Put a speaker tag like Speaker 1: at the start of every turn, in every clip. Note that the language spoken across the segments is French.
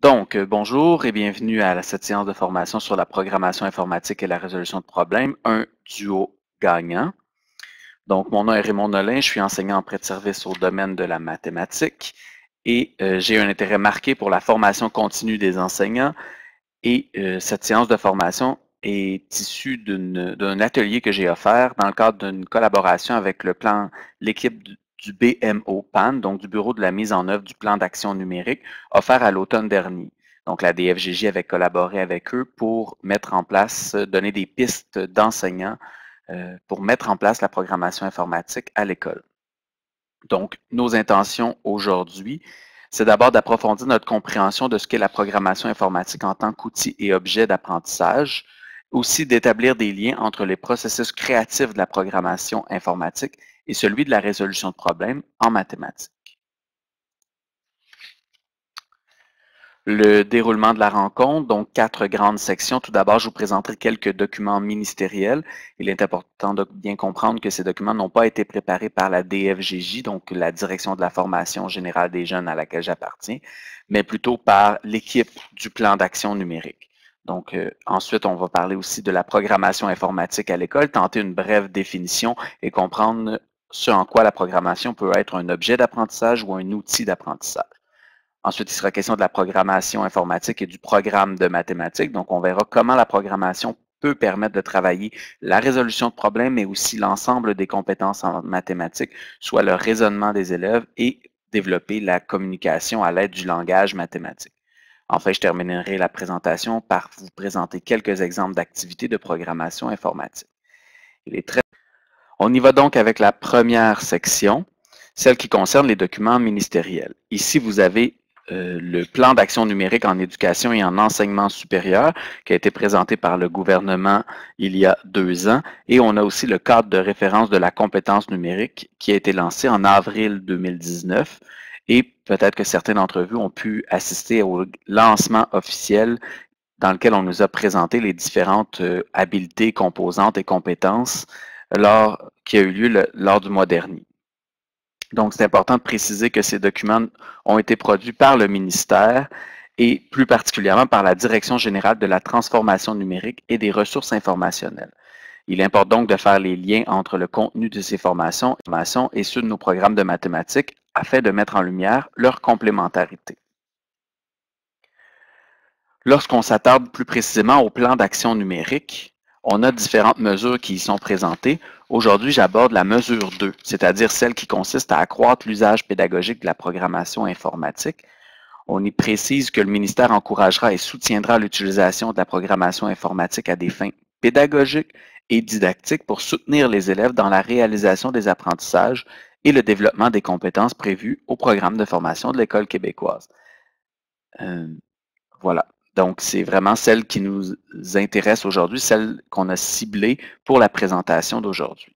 Speaker 1: Bonjour et bienvenue à cette séance de formation sur la programmation informatique et la résolution de problèmes, un duo gagnant. Donc, mon nom est Raymond Nolin, je suis enseignant en prêt de service au domaine de la mathématique et j'ai un intérêt marqué pour la formation continue des enseignants et cette séance de formation est issue d'un atelier que j'ai offert dans le cadre d'une collaboration avec l'équipe du BMO PAN, donc du Bureau de la mise en œuvre du plan d'action numérique, offert à l'automne dernier. Donc, la DFGJ avait collaboré avec eux pour mettre en place, donner des pistes d'enseignants pour mettre en place la programmation informatique à l'école. Donc, nos intentions aujourd'hui, c'est d'abord d'approfondir notre compréhension de ce qu'est la programmation informatique en tant qu'outil et objet d'apprentissage, aussi d'établir des liens entre les processus créatifs de la programmation informatique et celui de la résolution de problèmes en mathématiques. Le déroulement de la rencontre, donc 4 grandes sections. Tout d'abord, je vous présenterai quelques documents ministériels. Il est important de bien comprendre que ces documents n'ont pas été préparés par la DFGJ, donc la Direction de la formation générale des jeunes à laquelle j'appartiens, mais plutôt par l'équipe du plan d'action numérique. Donc, ensuite, on va parler aussi de la programmation informatique à l'école, tenter une brève définition et comprendre ce en quoi la programmation peut être un objet d'apprentissage ou un outil d'apprentissage. Ensuite, il sera question de la programmation informatique et du programme de mathématiques. Donc, on verra comment la programmation peut permettre de travailler la résolution de problèmes, mais aussi l'ensemble des compétences en mathématiques, soit le raisonnement des élèves et développer la communication à l'aide du langage mathématique. Enfin, je terminerai la présentation par vous présenter quelques exemples d'activités de programmation informatique. On y va donc avec la première section, celle qui concerne les documents ministériels. Ici, vous avez le plan d'action numérique en éducation et en enseignement supérieur qui a été présenté par le gouvernement il y a 2 ans. Et on a aussi le cadre de référence de la compétence numérique qui a été lancé en avril 2019. Et peut-être que certains d'entre vous ont pu assister au lancement officiel dans lequel on nous a présenté les différentes habiletés, composantes et compétences qui a eu lieu lors du mois dernier. Donc, c'est important de préciser que ces documents ont été produits par le ministère et plus particulièrement par la Direction générale de la transformation numérique et des ressources informationnelles. Il importe donc de faire les liens entre le contenu de ces formations et ceux de nos programmes de mathématiques afin de mettre en lumière leur complémentarité. Lorsqu'on s'attarde plus précisément au plan d'action numérique, on a différentes mesures qui y sont présentées. Aujourd'hui, j'aborde la mesure 2, c'est-à-dire celle qui consiste à accroître l'usage pédagogique de la programmation informatique. On y précise que le ministère encouragera et soutiendra l'utilisation de la programmation informatique à des fins pédagogiques et didactiques pour soutenir les élèves dans la réalisation des apprentissages et le développement des compétences prévues au programme de formation de l'École québécoise. Voilà. Donc, c'est vraiment celle qui nous intéresse aujourd'hui, celle qu'on a ciblée pour la présentation d'aujourd'hui.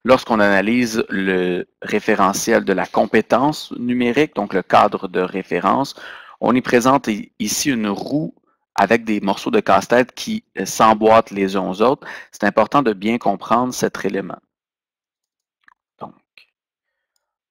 Speaker 1: Lorsqu'on analyse le référentiel de la compétence numérique, donc le cadre de référence, on y présente ici une roue avec des morceaux de casse-tête qui s'emboîtent les uns aux autres. C'est important de bien comprendre cet élément.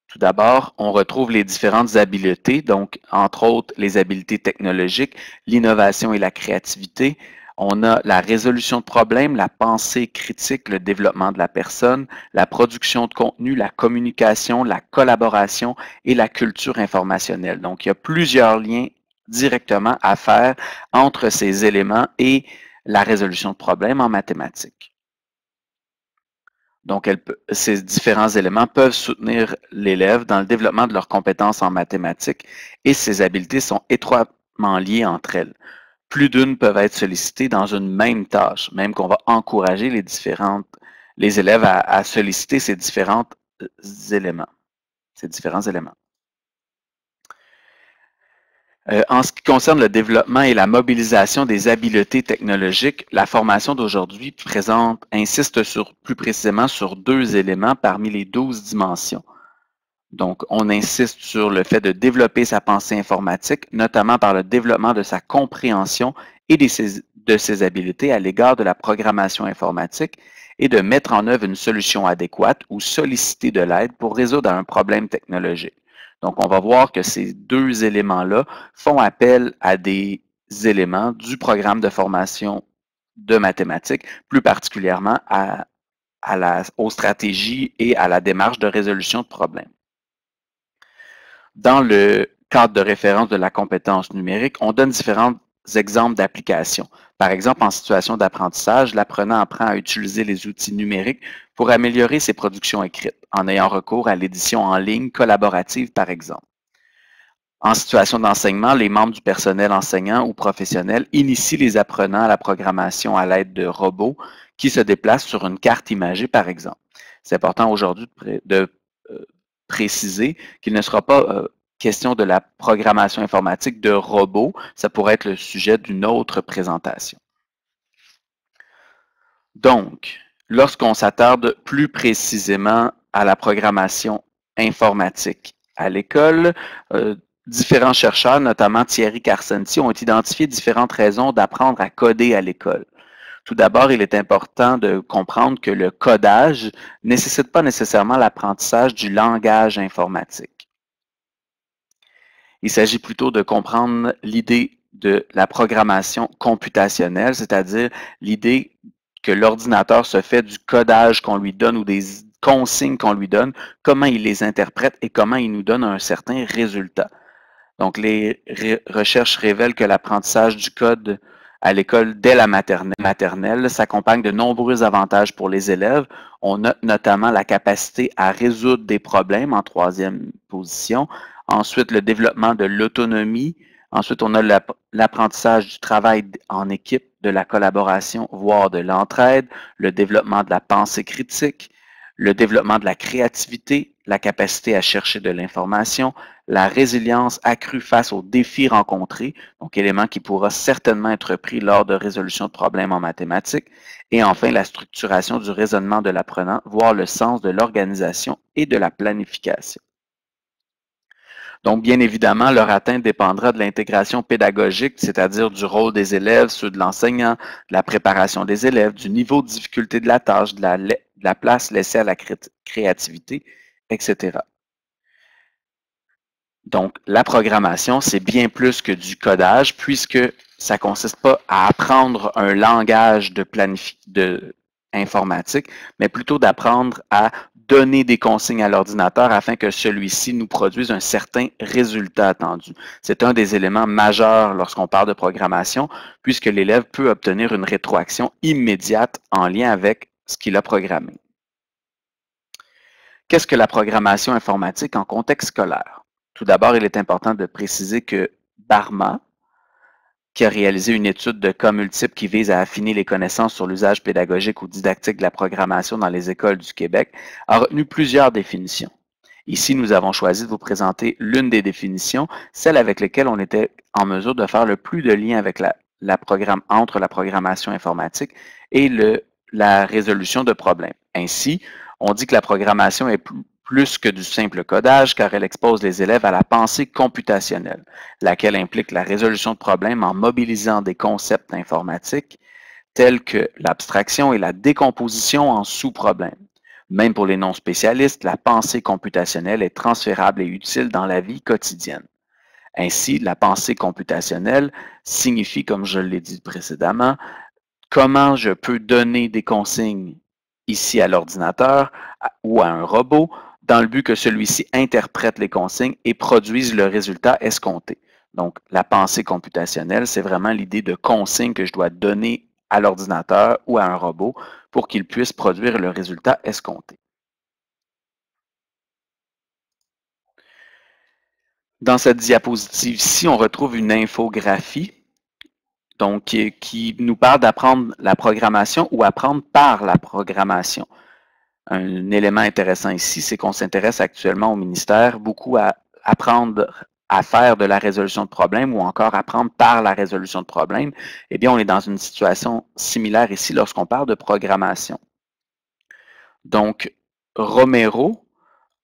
Speaker 1: Tout d'abord, on retrouve les différentes habiletés, donc entre autres les habiletés technologiques, l'innovation et la créativité. On a la résolution de problèmes, la pensée critique, le développement de la personne, la production de contenu, la communication, la collaboration et la culture informationnelle. Donc, il y a plusieurs liens directement à faire entre ces éléments et la résolution de problèmes en mathématiques. Donc, ces différents éléments peuvent soutenir l'élève dans le développement de leurs compétences en mathématiques et ces habiletés sont étroitement liées entre elles. Plus d'une peuvent être sollicitées dans une même tâche, même qu'on va encourager les élèves à solliciter ces différents éléments. En ce qui concerne le développement et la mobilisation des habiletés technologiques, la formation d'aujourd'hui insiste plus précisément sur 2 éléments parmi les 12 dimensions. Donc, on insiste sur le fait de développer sa pensée informatique, notamment par le développement de sa compréhension et de ses habiletés à l'égard de la programmation informatique et de mettre en œuvre une solution adéquate ou solliciter de l'aide pour résoudre un problème technologique. Donc, on va voir que ces deux éléments-là font appel à des éléments du programme de formation de mathématiques, plus particulièrement aux stratégies et à la démarche de résolution de problèmes. Dans le cadre de référence de la compétence numérique, on donne différents exemples d'applications. Par exemple, en situation d'apprentissage, l'apprenant apprend à utiliser les outils numériques pour améliorer ses productions écrites, en ayant recours à l'édition en ligne collaborative, par exemple. En situation d'enseignement, les membres du personnel enseignant ou professionnel initient les apprenants à la programmation à l'aide de robots qui se déplacent sur une carte imagée, par exemple. C'est important aujourd'hui de préciser qu'il ne sera pas question de la programmation informatique de robots. Ça pourrait être le sujet d'une autre présentation. Donc, lorsqu'on s'attarde plus précisément à la programmation informatique à l'école, différents chercheurs, notamment Thierry Carcenti, ont identifié différentes raisons d'apprendre à coder à l'école. Tout d'abord, il est important de comprendre que le codage ne nécessite pas nécessairement l'apprentissage du langage informatique. Il s'agit plutôt de comprendre l'idée de la programmation computationnelle, c'est-à-dire l'idée que l'ordinateur se fait du codage qu'on lui donne ou des consignes qu'on lui donne, comment il les interprète et comment il nous donne un certain résultat. Donc, les recherches révèlent que l'apprentissage du code à l'école dès la maternelle s'accompagne de nombreux avantages pour les élèves. On note notamment la capacité à résoudre des problèmes en troisième position. Ensuite, le développement de l'autonomie. Ensuite, on a l'apprentissage du travail en équipe, de la collaboration, voire de l'entraide, le développement de la pensée critique, le développement de la créativité, la capacité à chercher de l'information, la résilience accrue face aux défis rencontrés, donc élément qui pourra certainement être pris lors de résolution de problèmes en mathématiques, et enfin la structuration du raisonnement de l'apprenant, voire le sens de l'organisation et de la planification. Donc, bien évidemment, leur atteinte dépendra de l'intégration pédagogique, c'est-à-dire du rôle des élèves, ceux de l'enseignant, de la préparation des élèves, du niveau de difficulté de la tâche, de la place laissée à la créativité, etc. Donc, la programmation, c'est bien plus que du codage, puisque ça ne consiste pas à apprendre un langage de informatique, mais plutôt d'apprendre à donner des consignes à l'ordinateur afin que celui-ci nous produise un certain résultat attendu. C'est un des éléments majeurs lorsqu'on parle de programmation, puisque l'élève peut obtenir une rétroaction immédiate en lien avec ce qu'il a programmé. Qu'est-ce que la programmation informatique en contexte scolaire? Tout d'abord, il est important de préciser que Barma, qui a réalisé une étude de cas multiples qui vise à affiner les connaissances sur l'usage pédagogique ou didactique de la programmation dans les écoles du Québec, a retenu plusieurs définitions. Ici, nous avons choisi de vous présenter l'une des définitions, celle avec laquelle on était en mesure de faire le plus de liens avec entre la programmation informatique et la résolution de problèmes. Ainsi, on dit que la programmation est plus que du simple codage, car elle expose les élèves à la pensée computationnelle, laquelle implique la résolution de problèmes en mobilisant des concepts informatiques tels que l'abstraction et la décomposition en sous-problèmes. Même pour les non-spécialistes, la pensée computationnelle est transférable et utile dans la vie quotidienne. Ainsi, la pensée computationnelle signifie, comme je l'ai dit précédemment, comment je peux donner des consignes ici à l'ordinateur ou à un robot dans le but que celui-ci interprète les consignes et produise le résultat escompté. Donc, la pensée computationnelle, c'est vraiment l'idée de consignes que je dois donner à l'ordinateur ou à un robot pour qu'il puisse produire le résultat escompté. Dans cette diapositive-ci, on retrouve une infographie donc, qui nous parle d'apprendre la programmation ou apprendre par la programmation. Un élément intéressant ici, c'est qu'on s'intéresse actuellement au ministère beaucoup à apprendre à faire de la résolution de problèmes ou encore apprendre par la résolution de problèmes. Eh bien, on est dans une situation similaire ici lorsqu'on parle de programmation. Donc, Romero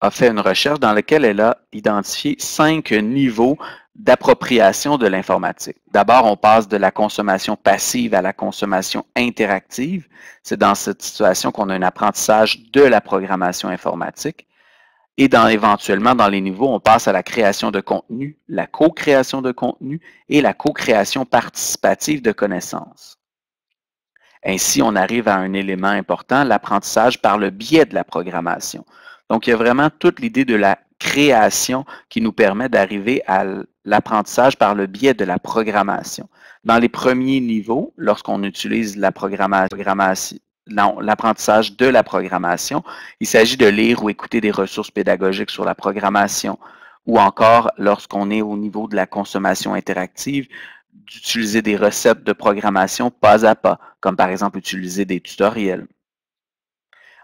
Speaker 1: a fait une recherche dans laquelle elle a identifié 5 niveaux d'appropriation de l'informatique. D'abord, on passe de la consommation passive à la consommation interactive. C'est dans cette situation qu'on a un apprentissage de la programmation informatique. Et éventuellement, dans les niveaux, on passe à la création de contenu, la co-création de contenu et la co-création participative de connaissances. Ainsi, on arrive à un élément important, l'apprentissage par le biais de la programmation. Donc, il y a vraiment toute l'idée de la création qui nous permet d'arriver à l'apprentissage par le biais de la programmation. Dans les premiers niveaux, lorsqu'on utilise l'apprentissage de la programmation, il s'agit de lire ou écouter des ressources pédagogiques sur la programmation, ou encore lorsqu'on est au niveau de la consommation interactive, d'utiliser des recettes de programmation pas à pas, comme par exemple utiliser des tutoriels.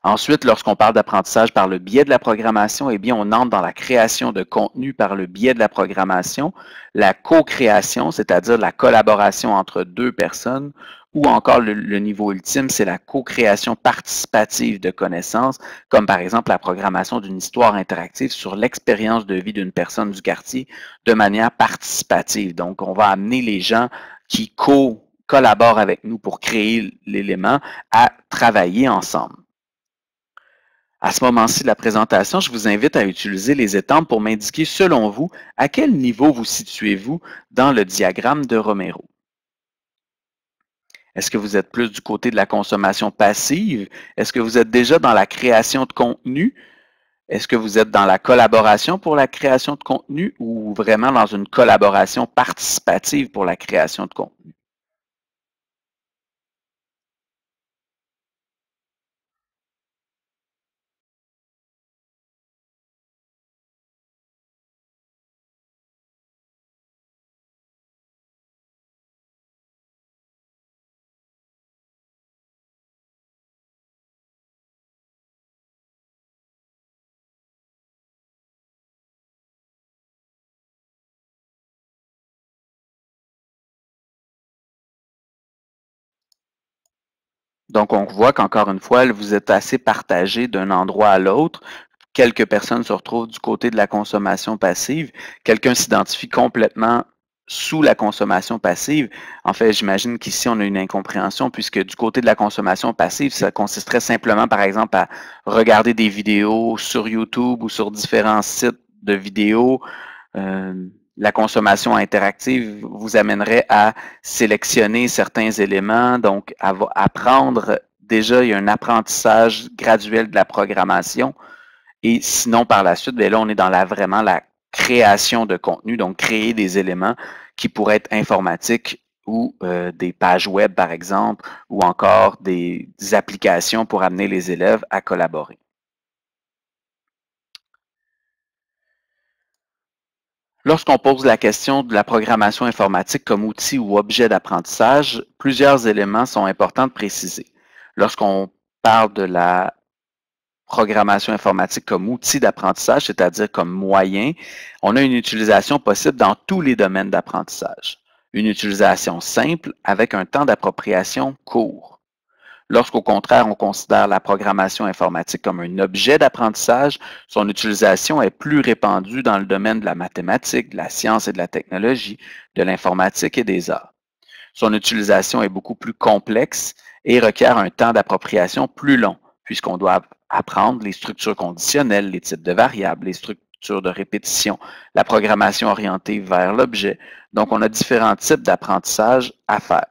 Speaker 1: Ensuite, lorsqu'on parle d'apprentissage par le biais de la programmation, eh bien, on entre dans la création de contenu par le biais de la programmation, la co-création, c'est-à-dire la collaboration entre deux personnes, ou encore le niveau ultime, c'est la co-création participative de connaissances, comme par exemple la programmation d'une histoire interactive sur l'expérience de vie d'une personne du quartier de manière participative. Donc, on va amener les gens qui collaborent avec nous pour créer l'élément à travailler ensemble. À ce moment-ci de la présentation, je vous invite à utiliser les étampes pour m'indiquer, selon vous, à quel niveau vous situez-vous dans le diagramme de Romero. Est-ce que vous êtes plus du côté de la consommation passive? Est-ce que vous êtes déjà dans la création de contenu? Est-ce que vous êtes dans la collaboration pour la création de contenu ou vraiment dans une collaboration participative pour la création de contenu? Donc, on voit qu'encore une fois, vous êtes assez partagé d'un endroit à l'autre. Quelques personnes se retrouvent du côté de la consommation passive. Quelqu'un s'identifie complètement sous la consommation passive. En fait, j'imagine qu'ici, on a une incompréhension puisque du côté de la consommation passive, ça consisterait simplement, par exemple, à regarder des vidéos sur YouTube ou sur différents sites de vidéos. La consommation interactive vous amènerait à sélectionner certains éléments, donc à apprendre. Déjà, il y a un apprentissage graduel de la programmation. Et sinon, par la suite, bien là, on est dans vraiment la création de contenu, donc créer des éléments qui pourraient être informatiques ou des pages web, par exemple, ou encore des applications pour amener les élèves à collaborer. Lorsqu'on pose la question de la programmation informatique comme outil ou objet d'apprentissage, plusieurs éléments sont importants de préciser. Lorsqu'on parle de la programmation informatique comme outil d'apprentissage, c'est-à-dire comme moyen, on a une utilisation possible dans tous les domaines d'apprentissage. Une utilisation simple avec un temps d'appropriation court. Lorsqu'au contraire, on considère la programmation informatique comme un objet d'apprentissage, son utilisation est plus répandue dans le domaine de la mathématique, de la science et de la technologie, de l'informatique et des arts. Son utilisation est beaucoup plus complexe et requiert un temps d'appropriation plus long, puisqu'on doit apprendre les structures conditionnelles, les types de variables, les structures de répétition, la programmation orientée vers l'objet. Donc, on a différents types d'apprentissage à faire.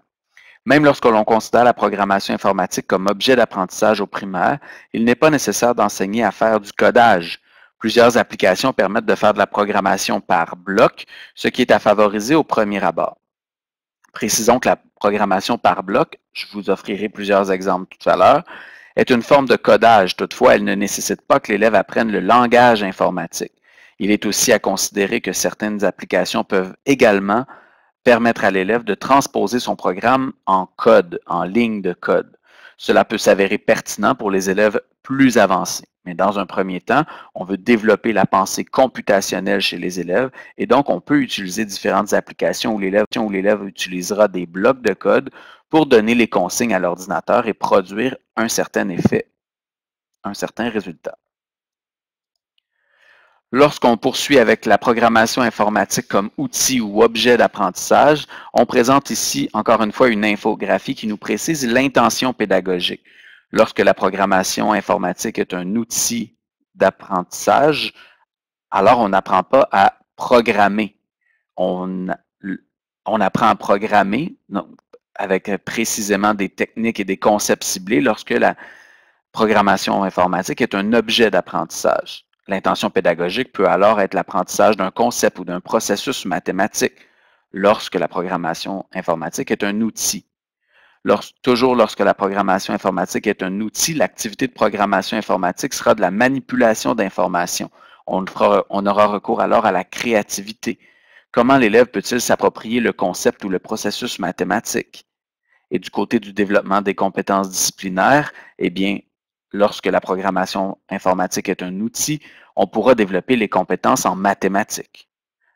Speaker 1: Même lorsque l'on considère la programmation informatique comme objet d'apprentissage au primaire, il n'est pas nécessaire d'enseigner à faire du codage. Plusieurs applications permettent de faire de la programmation par bloc, ce qui est à favoriser au premier abord. Précisons que la programmation par bloc, je vous offrirai plusieurs exemples tout à l'heure, est une forme de codage. Toutefois, elle ne nécessite pas que l'élève apprenne le langage informatique. Il est aussi à considérer que certaines applications peuvent également permettre à l'élève de transposer son programme en code, en ligne de code. Cela peut s'avérer pertinent pour les élèves plus avancés. Mais dans un premier temps, on veut développer la pensée computationnelle chez les élèves et donc on peut utiliser différentes applications où l'élève utilisera des blocs de code pour donner les consignes à l'ordinateur et produire un certain effet, un certain résultat. Lorsqu'on poursuit avec la programmation informatique comme outil ou objet d'apprentissage, on présente ici, encore une fois, une infographie qui nous précise l'intention pédagogique. Lorsque la programmation informatique est un outil d'apprentissage, alors on n'apprend pas à programmer. On apprend à programmer avec précisément des techniques et des concepts ciblés lorsque la programmation informatique est un objet d'apprentissage. L'intention pédagogique peut alors être l'apprentissage d'un concept ou d'un processus mathématique lorsque la programmation informatique est un outil. Toujours lorsque la programmation informatique est un outil, l'activité de programmation informatique sera de la manipulation d'informations. On aura recours alors à la créativité. Comment l'élève peut-il s'approprier le concept ou le processus mathématique? Et du côté du développement des compétences disciplinaires, eh bien, lorsque la programmation informatique est un outil, on pourra développer les compétences en mathématiques.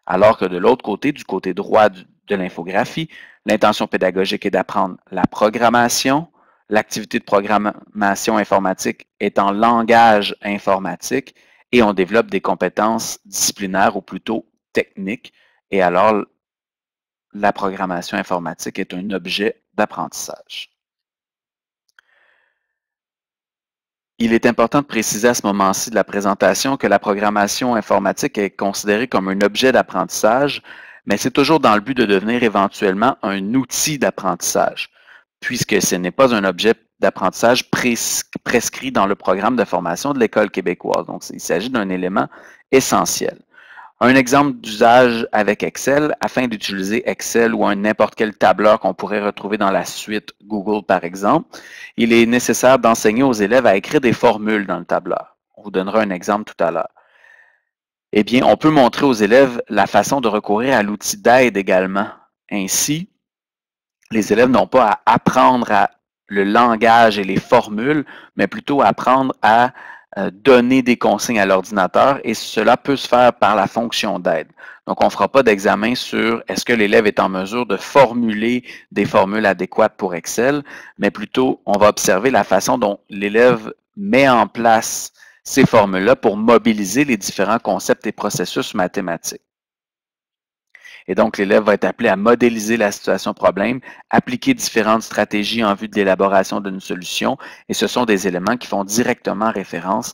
Speaker 1: Alors que de l'autre côté, du côté droit de l'infographie, l'intention pédagogique est d'apprendre la programmation. L'activité de programmation informatique est en langage informatique et on développe des compétences disciplinaires ou plutôt techniques. Et alors, la programmation informatique est un objet d'apprentissage. Il est important de préciser à ce moment-ci de la présentation que la programmation informatique est considérée comme un objet d'apprentissage, mais c'est toujours dans le but de devenir éventuellement un outil d'apprentissage, puisque ce n'est pas un objet d'apprentissage prescrit dans le programme de formation de l'École québécoise. Donc, il s'agit d'un élément essentiel. Un exemple d'usage avec Excel, afin d'utiliser Excel ou n'importe quel tableur qu'on pourrait retrouver dans la suite Google, par exemple, il est nécessaire d'enseigner aux élèves à écrire des formules dans le tableur. On vous donnera un exemple tout à l'heure. Eh bien, on peut montrer aux élèves la façon de recourir à l'outil d'aide également. Ainsi, les élèves n'ont pas à apprendre le langage et les formules, mais plutôt à apprendre à donner des consignes à l'ordinateur et cela peut se faire par la fonction d'aide. Donc, on ne fera pas d'examen sur est-ce que l'élève est en mesure de formuler des formules adéquates pour Excel, mais plutôt on va observer la façon dont l'élève met en place ces formules-là pour mobiliser les différents concepts et processus mathématiques. Et donc, l'élève va être appelé à modéliser la situation problème, appliquer différentes stratégies en vue de l'élaboration d'une solution, et ce sont des éléments qui font directement référence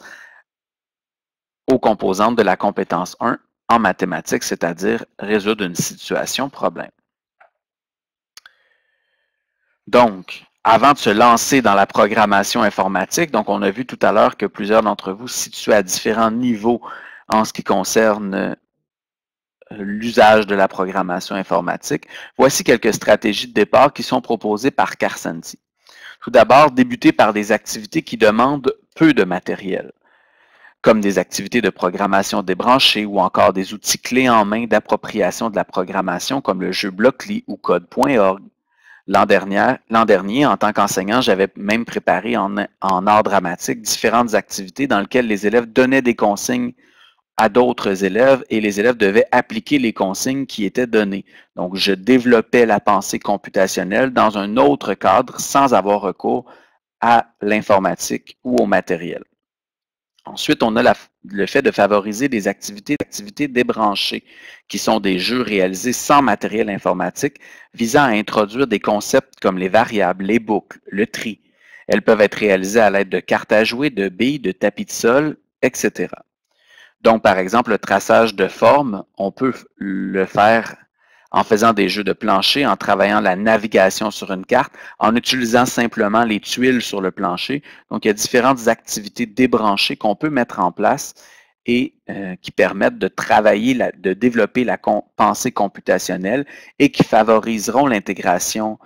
Speaker 1: aux composantes de la compétence 1 en mathématiques, c'est-à-dire résoudre une situation problème. Donc, avant de se lancer dans la programmation informatique, donc on a vu tout à l'heure que plusieurs d'entre vous se situaient à différents niveaux en ce qui concerne l'usage de la programmation informatique. Voici quelques stratégies de départ qui sont proposées par Karsanti. Tout d'abord, débuter par des activités qui demandent peu de matériel, comme des activités de programmation débranchée ou encore des outils clés en main d'appropriation de la programmation comme le jeu Blockly ou code.org. L'an dernier, en tant qu'enseignant, j'avais même préparé en art dramatique différentes activités dans lesquelles les élèves donnaient des consignes à d'autres élèves et les élèves devaient appliquer les consignes qui étaient données. Donc, je développais la pensée computationnelle dans un autre cadre sans avoir recours à l'informatique ou au matériel. Ensuite, on a le fait de favoriser des activités débranchées, qui sont des jeux réalisés sans matériel informatique visant à introduire des concepts comme les variables, les boucles, le tri. Elles peuvent être réalisées à l'aide de cartes à jouer, de billes, de tapis de sol, etc. Donc, par exemple, le traçage de formes, on peut le faire en faisant des jeux de plancher, en travaillant la navigation sur une carte, en utilisant simplement les tuiles sur le plancher. Donc, il y a différentes activités débranchées qu'on peut mettre en place et qui permettent de travailler, de développer la pensée computationnelle et qui favoriseront l'intégration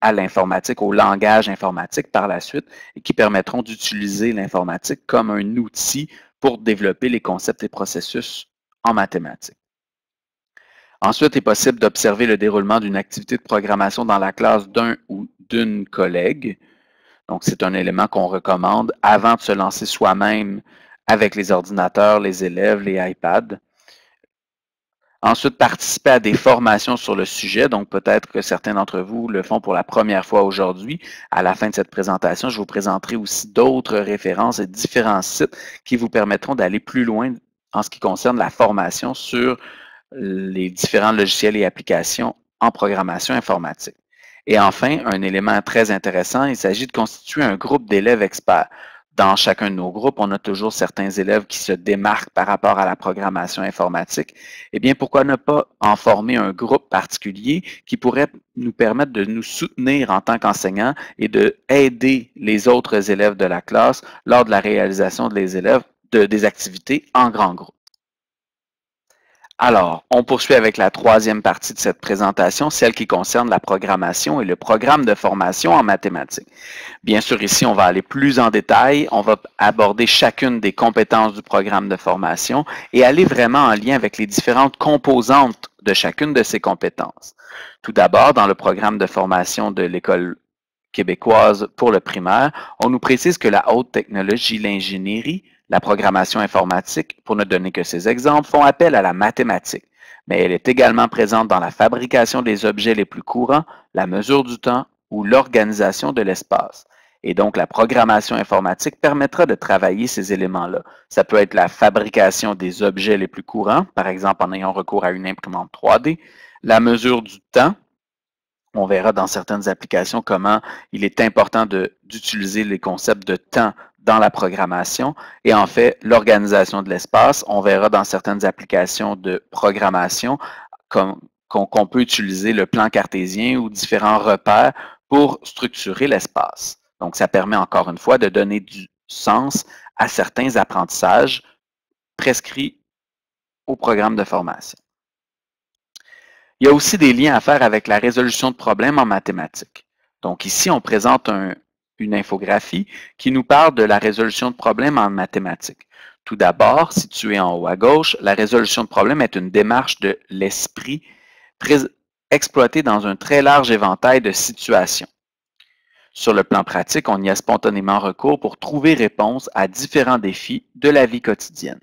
Speaker 1: à l'informatique, au langage informatique par la suite et qui permettront d'utiliser l'informatique comme un outil pour développer les concepts et processus en mathématiques. Ensuite, il est possible d'observer le déroulement d'une activité de programmation dans la classe d'un ou d'une collègue. Donc, c'est un élément qu'on recommande avant de se lancer soi-même avec les ordinateurs, les élèves, les iPads. Ensuite, participer à des formations sur le sujet. Donc, peut-être que certains d'entre vous le font pour la première fois aujourd'hui. À la fin de cette présentation, je vous présenterai aussi d'autres références et différents sites qui vous permettront d'aller plus loin en ce qui concerne la formation sur les différents logiciels et applications en programmation informatique. Et enfin, un élément très intéressant, il s'agit de constituer un groupe d'élèves experts. Dans chacun de nos groupes, on a toujours certains élèves qui se démarquent par rapport à la programmation informatique. Eh bien, pourquoi ne pas en former un groupe particulier qui pourrait nous permettre de nous soutenir en tant qu'enseignants et de aider les autres élèves de la classe lors de la réalisation des activités en grand groupe. Alors, on poursuit avec la troisième partie de cette présentation, celle qui concerne la programmation et le programme de formation en mathématiques. Bien sûr, ici, on va aller plus en détail, on va aborder chacune des compétences du programme de formation et aller vraiment en lien avec les différentes composantes de chacune de ces compétences. Tout d'abord, dans le programme de formation de l'École québécoise pour le primaire, on nous précise que la haute technologie, l'ingénierie, la programmation informatique, pour ne donner que ces exemples, font appel à la mathématique, mais elle est également présente dans la fabrication des objets les plus courants, la mesure du temps ou l'organisation de l'espace. Et donc, la programmation informatique permettra de travailler ces éléments-là. Ça peut être la fabrication des objets les plus courants, par exemple en ayant recours à une imprimante 3D, la mesure du temps. On verra dans certaines applications comment il est important d'utiliser les concepts de temps dans la programmation. Et en fait, l'organisation de l'espace, on verra dans certaines applications de programmation qu'on peut utiliser le plan cartésien ou différents repères pour structurer l'espace. Donc, ça permet encore une fois de donner du sens à certains apprentissages prescrits au programme de formation. Il y a aussi des liens à faire avec la résolution de problèmes en mathématiques. Donc ici, on présente une infographie qui nous parle de la résolution de problèmes en mathématiques. Tout d'abord, situé en haut à gauche, la résolution de problèmes est une démarche de l'esprit exploitée dans un très large éventail de situations. Sur le plan pratique, on y a spontanément recours pour trouver réponse à différents défis de la vie quotidienne.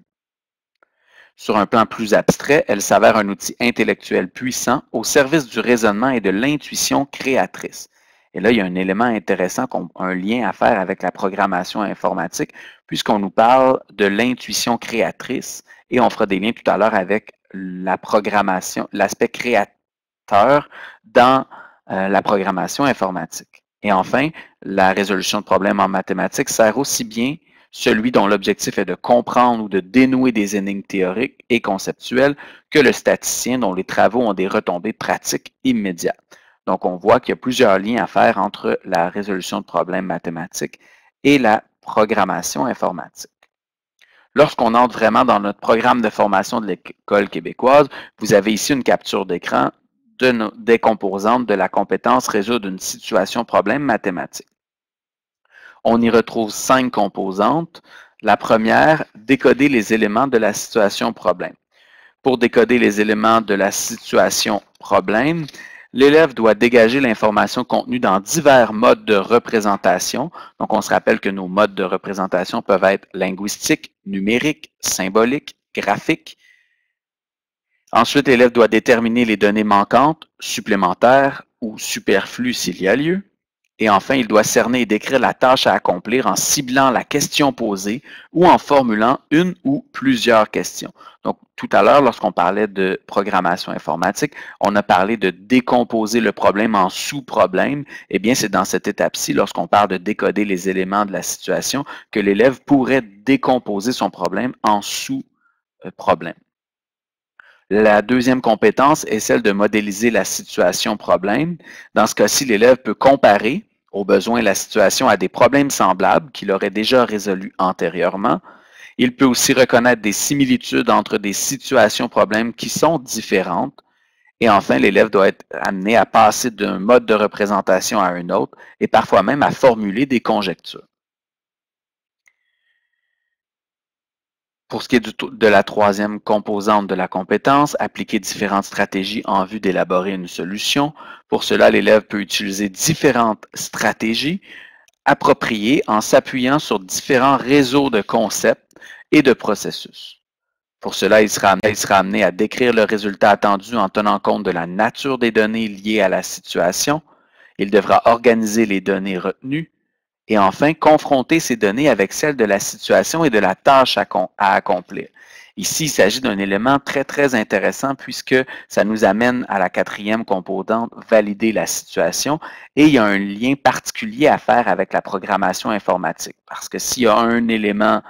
Speaker 1: Sur un plan plus abstrait, elle s'avère un outil intellectuel puissant au service du raisonnement et de l'intuition créatrice. Et là, il y a un élément intéressant, un lien à faire avec la programmation informatique, puisqu'on nous parle de l'intuition créatrice et on fera des liens tout à l'heure avec la programmation, l'aspect créateur dans la programmation informatique. Et enfin, la résolution de problèmes en mathématiques sert aussi bien celui dont l'objectif est de comprendre ou de dénouer des énigmes théoriques et conceptuelles, que le statisticien dont les travaux ont des retombées pratiques immédiates. Donc, on voit qu'il y a plusieurs liens à faire entre la résolution de problèmes mathématiques et la programmation informatique. Lorsqu'on entre vraiment dans notre programme de formation de l'École québécoise, vous avez ici une capture d'écran des composantes de la compétence résoudre une situation problème mathématique. On y retrouve 5 composantes. La première, décoder les éléments de la situation problème. Pour décoder les éléments de la situation problème, l'élève doit dégager l'information contenue dans divers modes de représentation. Donc, on se rappelle que nos modes de représentation peuvent être linguistiques, numériques, symboliques, graphiques. Ensuite, l'élève doit déterminer les données manquantes, supplémentaires ou superflues s'il y a lieu. Et enfin, il doit cerner et décrire la tâche à accomplir en ciblant la question posée ou en formulant une ou plusieurs questions. Donc, tout à l'heure, lorsqu'on parlait de programmation informatique, on a parlé de décomposer le problème en sous-problèmes. Eh bien, c'est dans cette étape-ci, lorsqu'on parle de décoder les éléments de la situation, que l'élève pourrait décomposer son problème en sous-problèmes. La deuxième compétence est celle de modéliser la situation problème. Dans ce cas-ci, l'élève peut comparer au besoin la situation à des problèmes semblables qu'il aurait déjà résolus antérieurement. Il peut aussi reconnaître des similitudes entre des situations problèmes qui sont différentes. Et enfin, l'élève doit être amené à passer d'un mode de représentation à un autre et parfois même à formuler des conjectures. Pour ce qui est de la troisième composante de la compétence, appliquer différentes stratégies en vue d'élaborer une solution. Pour cela, l'élève peut utiliser différentes stratégies appropriées en s'appuyant sur différents réseaux de concepts et de processus. Pour cela, il sera amené à décrire le résultat attendu en tenant compte de la nature des données liées à la situation. Il devra organiser les données retenues. Et enfin, confronter ces données avec celles de la situation et de la tâche à accomplir. Ici, il s'agit d'un élément très, très intéressant puisque ça nous amène à la quatrième composante, valider la situation. Et il y a un lien particulier à faire avec la programmation informatique. Parce que s'il y a un élément,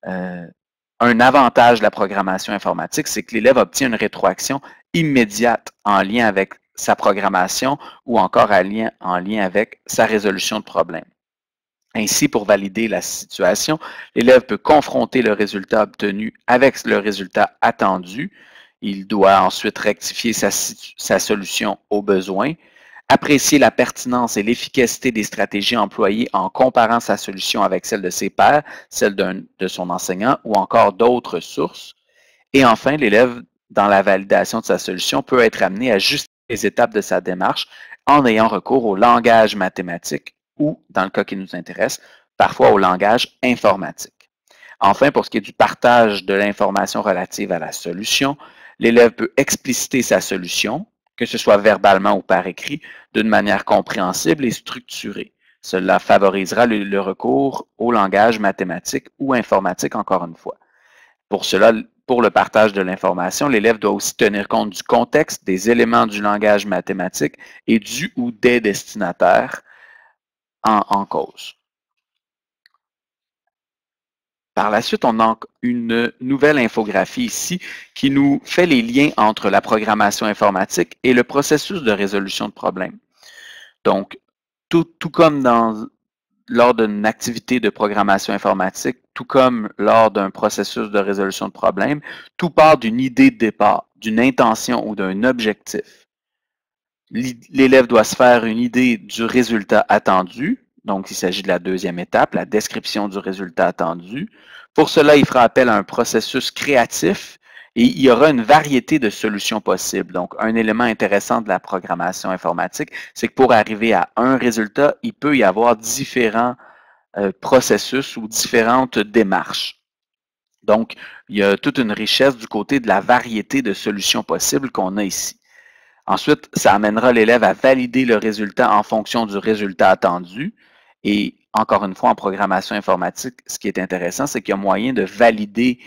Speaker 1: un avantage de la programmation informatique, c'est que l'élève obtient une rétroaction immédiate en lien avec sa programmation ou encore en lien avec sa résolution de problème. Ainsi, pour valider la situation, l'élève peut confronter le résultat obtenu avec le résultat attendu. Il doit ensuite rectifier sa solution au besoin, apprécier la pertinence et l'efficacité des stratégies employées en comparant sa solution avec celle de ses pairs, celle de son enseignant ou encore d'autres sources. Et enfin, l'élève, dans la validation de sa solution, peut être amené à justifier les étapes de sa démarche en ayant recours au langage mathématique ou, dans le cas qui nous intéresse, parfois au langage informatique. Enfin, pour ce qui est du partage de l'information relative à la solution, l'élève peut expliciter sa solution, que ce soit verbalement ou par écrit, d'une manière compréhensible et structurée. Cela favorisera le recours au langage mathématique ou informatique, encore une fois. Pour cela, pour le partage de l'information, l'élève doit aussi tenir compte du contexte, des éléments du langage mathématique et du ou des destinataires en cause. Par la suite, on a une nouvelle infographie ici qui nous fait les liens entre la programmation informatique et le processus de résolution de problèmes. Donc, tout comme lors d'une activité de programmation informatique, tout comme lors d'un processus de résolution de problèmes, tout part d'une idée de départ, d'une intention ou d'un objectif. L'élève doit se faire une idée du résultat attendu. Donc, il s'agit de la deuxième étape, la description du résultat attendu. Pour cela, il fera appel à un processus créatif et il y aura une variété de solutions possibles. Donc, un élément intéressant de la programmation informatique, c'est que pour arriver à un résultat, il peut y avoir différents processus ou différentes démarches. Donc, il y a toute une richesse du côté de la variété de solutions possibles qu'on a ici. Ensuite, ça amènera l'élève à valider le résultat en fonction du résultat attendu. Et encore une fois, en programmation informatique, ce qui est intéressant, c'est qu'il y a moyen de valider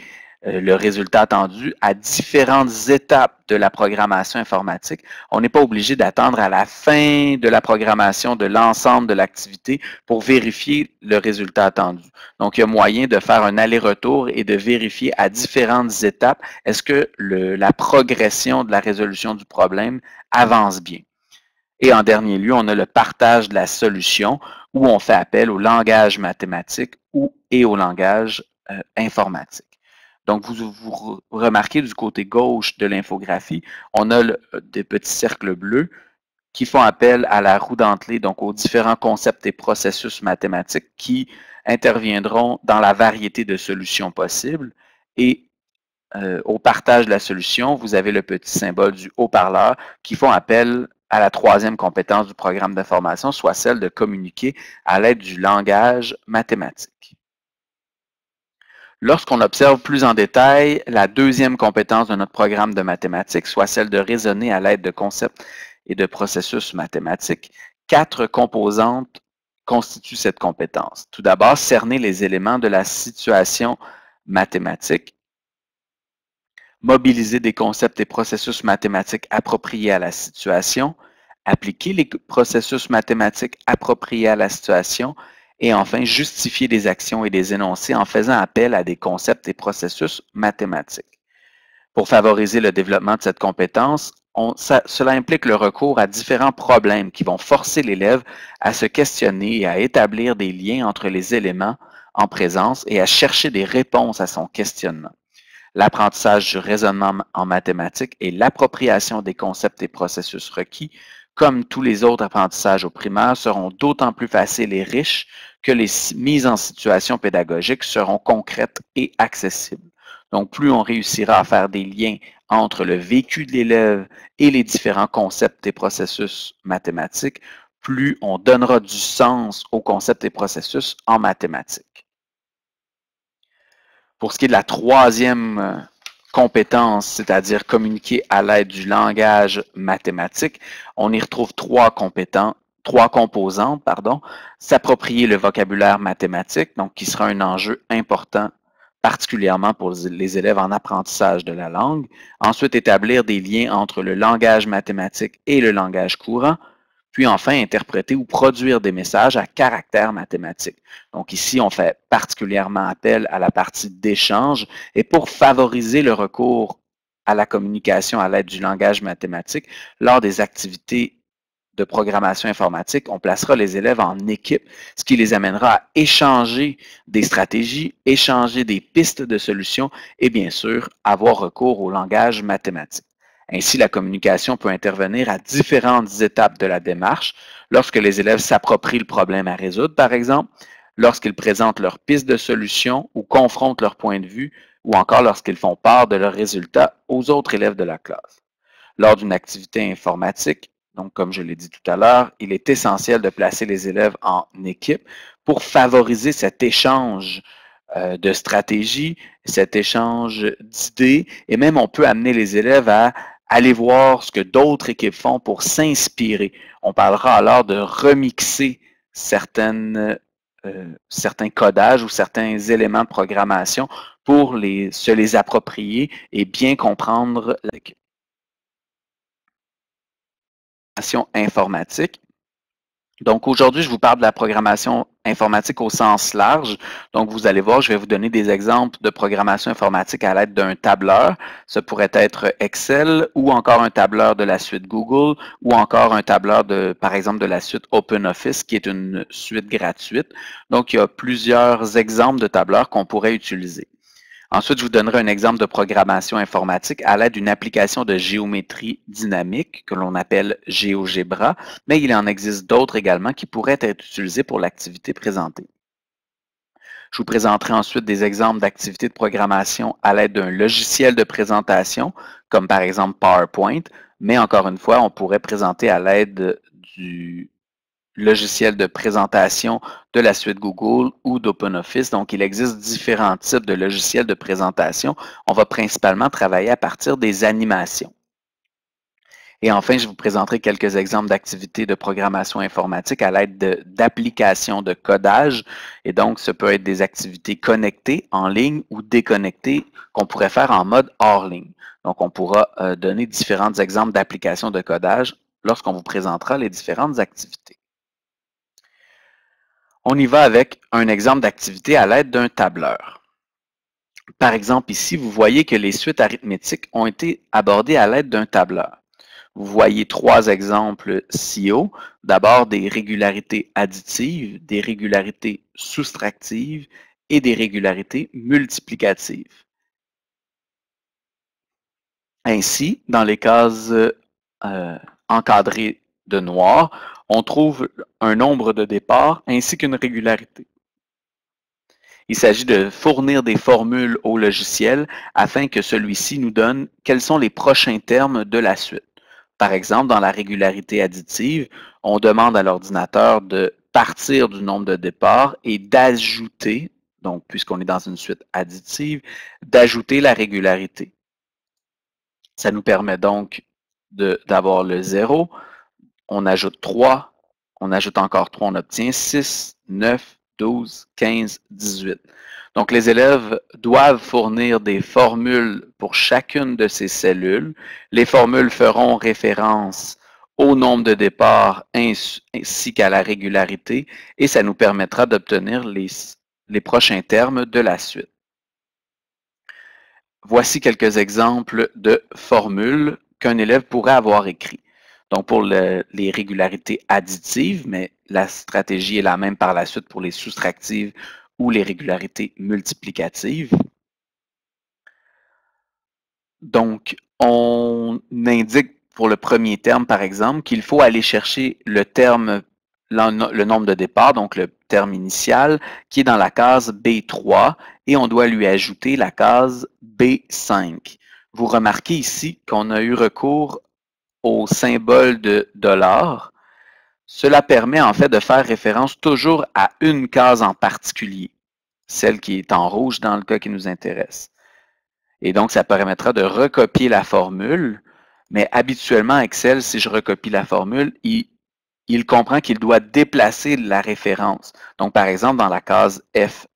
Speaker 1: le résultat attendu à différentes étapes de la programmation informatique. On n'est pas obligé d'attendre à la fin de la programmation de l'ensemble de l'activité pour vérifier le résultat attendu. Donc, il y a moyen de faire un aller-retour et de vérifier à différentes étapes est-ce que la progression de la résolution du problème avance bien. Et en dernier lieu, on a le partage de la solution où on fait appel au langage mathématique et au langage informatique. Donc, vous remarquez du côté gauche de l'infographie, on a des petits cercles bleus qui font appel à la roue dentelée, donc aux différents concepts et processus mathématiques qui interviendront dans la variété de solutions possibles. Et au partage de la solution, vous avez le petit symbole du haut-parleur qui font appel à la troisième compétence du programme de formation, soit celle de communiquer à l'aide du langage mathématique. Lorsqu'on observe plus en détail la deuxième compétence de notre programme de mathématiques, soit celle de raisonner à l'aide de concepts et de processus mathématiques, 4 composantes constituent cette compétence. Tout d'abord, cerner les éléments de la situation mathématique, mobiliser des concepts et processus mathématiques appropriés à la situation, appliquer les processus mathématiques appropriés à la situation, et enfin, justifier des actions et des énoncés en faisant appel à des concepts et processus mathématiques. Pour favoriser le développement de cette compétence, cela implique le recours à différents problèmes qui vont forcer l'élève à se questionner et à établir des liens entre les éléments en présence et à chercher des réponses à son questionnement. L'apprentissage du raisonnement en mathématiques et l'appropriation des concepts et processus requis, comme tous les autres apprentissages au primaire, seront d'autant plus faciles et riches que les mises en situation pédagogique seront concrètes et accessibles. Donc, plus on réussira à faire des liens entre le vécu de l'élève et les différents concepts et processus mathématiques, plus on donnera du sens aux concepts et processus en mathématiques. Pour ce qui est de la troisième compétence, c'est-à-dire communiquer à l'aide du langage mathématique, on y retrouve trois composantes, s'approprier le vocabulaire mathématique, donc qui sera un enjeu important particulièrement pour les élèves en apprentissage de la langue. Ensuite, établir des liens entre le langage mathématique et le langage courant. Puis enfin, interpréter ou produire des messages à caractère mathématique. Donc ici, on fait particulièrement appel à la partie d'échange et pour favoriser le recours à la communication à l'aide du langage mathématique, lors des activités de programmation informatique, on placera les élèves en équipe, ce qui les amènera à échanger des stratégies, échanger des pistes de solutions et bien sûr, avoir recours au langage mathématique. Ainsi, la communication peut intervenir à différentes étapes de la démarche, lorsque les élèves s'approprient le problème à résoudre, par exemple, lorsqu'ils présentent leurs pistes de solutions ou confrontent leur point de vue, ou encore lorsqu'ils font part de leurs résultats aux autres élèves de la classe. Lors d'une activité informatique, donc comme je l'ai dit tout à l'heure, il est essentiel de placer les élèves en équipe pour favoriser cet échange de stratégies, cet échange d'idées, et même on peut amener les élèves à aller voir ce que d'autres équipes font pour s'inspirer. On parlera alors de remixer certains codages ou certains éléments de programmation pour se les approprier et bien comprendre la programmation informatique. Donc aujourd'hui, je vous parle de la programmation informatique au sens large. Donc vous allez voir, je vais vous donner des exemples de programmation informatique à l'aide d'un tableur. Ce pourrait être Excel ou encore un tableur de la suite Google ou encore un tableur par exemple, de la suite OpenOffice qui est une suite gratuite. Donc il y a plusieurs exemples de tableurs qu'on pourrait utiliser. Ensuite, je vous donnerai un exemple de programmation informatique à l'aide d'une application de géométrie dynamique que l'on appelle GeoGebra, mais il en existe d'autres également qui pourraient être utilisées pour l'activité présentée. Je vous présenterai ensuite des exemples d'activités de programmation à l'aide d'un logiciel de présentation, comme par exemple PowerPoint, mais encore une fois, on pourrait présenter à l'aide du logiciel de présentation de la suite Google ou d'OpenOffice. Donc, il existe différents types de logiciels de présentation. On va principalement travailler à partir des animations. Et enfin, je vous présenterai quelques exemples d'activités de programmation informatique à l'aide d'applications de codage. Et donc, ce peut être des activités connectées en ligne ou déconnectées qu'on pourrait faire en mode hors ligne. Donc, on pourra donner différents exemples d'applications de codage lorsqu'on vous présentera les différentes activités. On y va avec un exemple d'activité à l'aide d'un tableur. Par exemple, ici, vous voyez que les suites arithmétiques ont été abordées à l'aide d'un tableur. Vous voyez trois exemples ci-haut. D'abord, des régularités additives, des régularités soustractives et des régularités multiplicatives. Ainsi, dans les cases encadrées de noir, on trouve un nombre de départ ainsi qu'une régularité. Il s'agit de fournir des formules au logiciel afin que celui-ci nous donne quels sont les prochains termes de la suite. Par exemple, dans la régularité additive, on demande à l'ordinateur de partir du nombre de départ et d'ajouter, donc puisqu'on est dans une suite additive, d'ajouter la régularité. Ça nous permet donc d'avoir le 0, on ajoute 3, on ajoute encore 3, on obtient 6, 9, 12, 15, 18. Donc, les élèves doivent fournir des formules pour chacune de ces cellules. Les formules feront référence au nombre de départ ainsi qu'à la régularité et ça nous permettra d'obtenir les prochains termes de la suite. Voici quelques exemples de formules qu'un élève pourrait avoir écrites. Donc, pour les régularités additives, mais la stratégie est la même par la suite pour les soustractives ou les régularités multiplicatives. Donc, on indique pour le premier terme, par exemple, qu'il faut aller chercher le nombre de départ, donc le terme initial, qui est dans la case B3, et on doit lui ajouter la case B5. Vous remarquez ici qu'on a eu recours au symbole de $. Cela permet en fait de faire référence toujours à une case en particulier, celle qui est en rouge dans le cas qui nous intéresse. Et donc, ça permettra de recopier la formule, mais habituellement, Excel, si je recopie la formule, il comprend qu'il doit déplacer la référence. Donc, par exemple, dans la case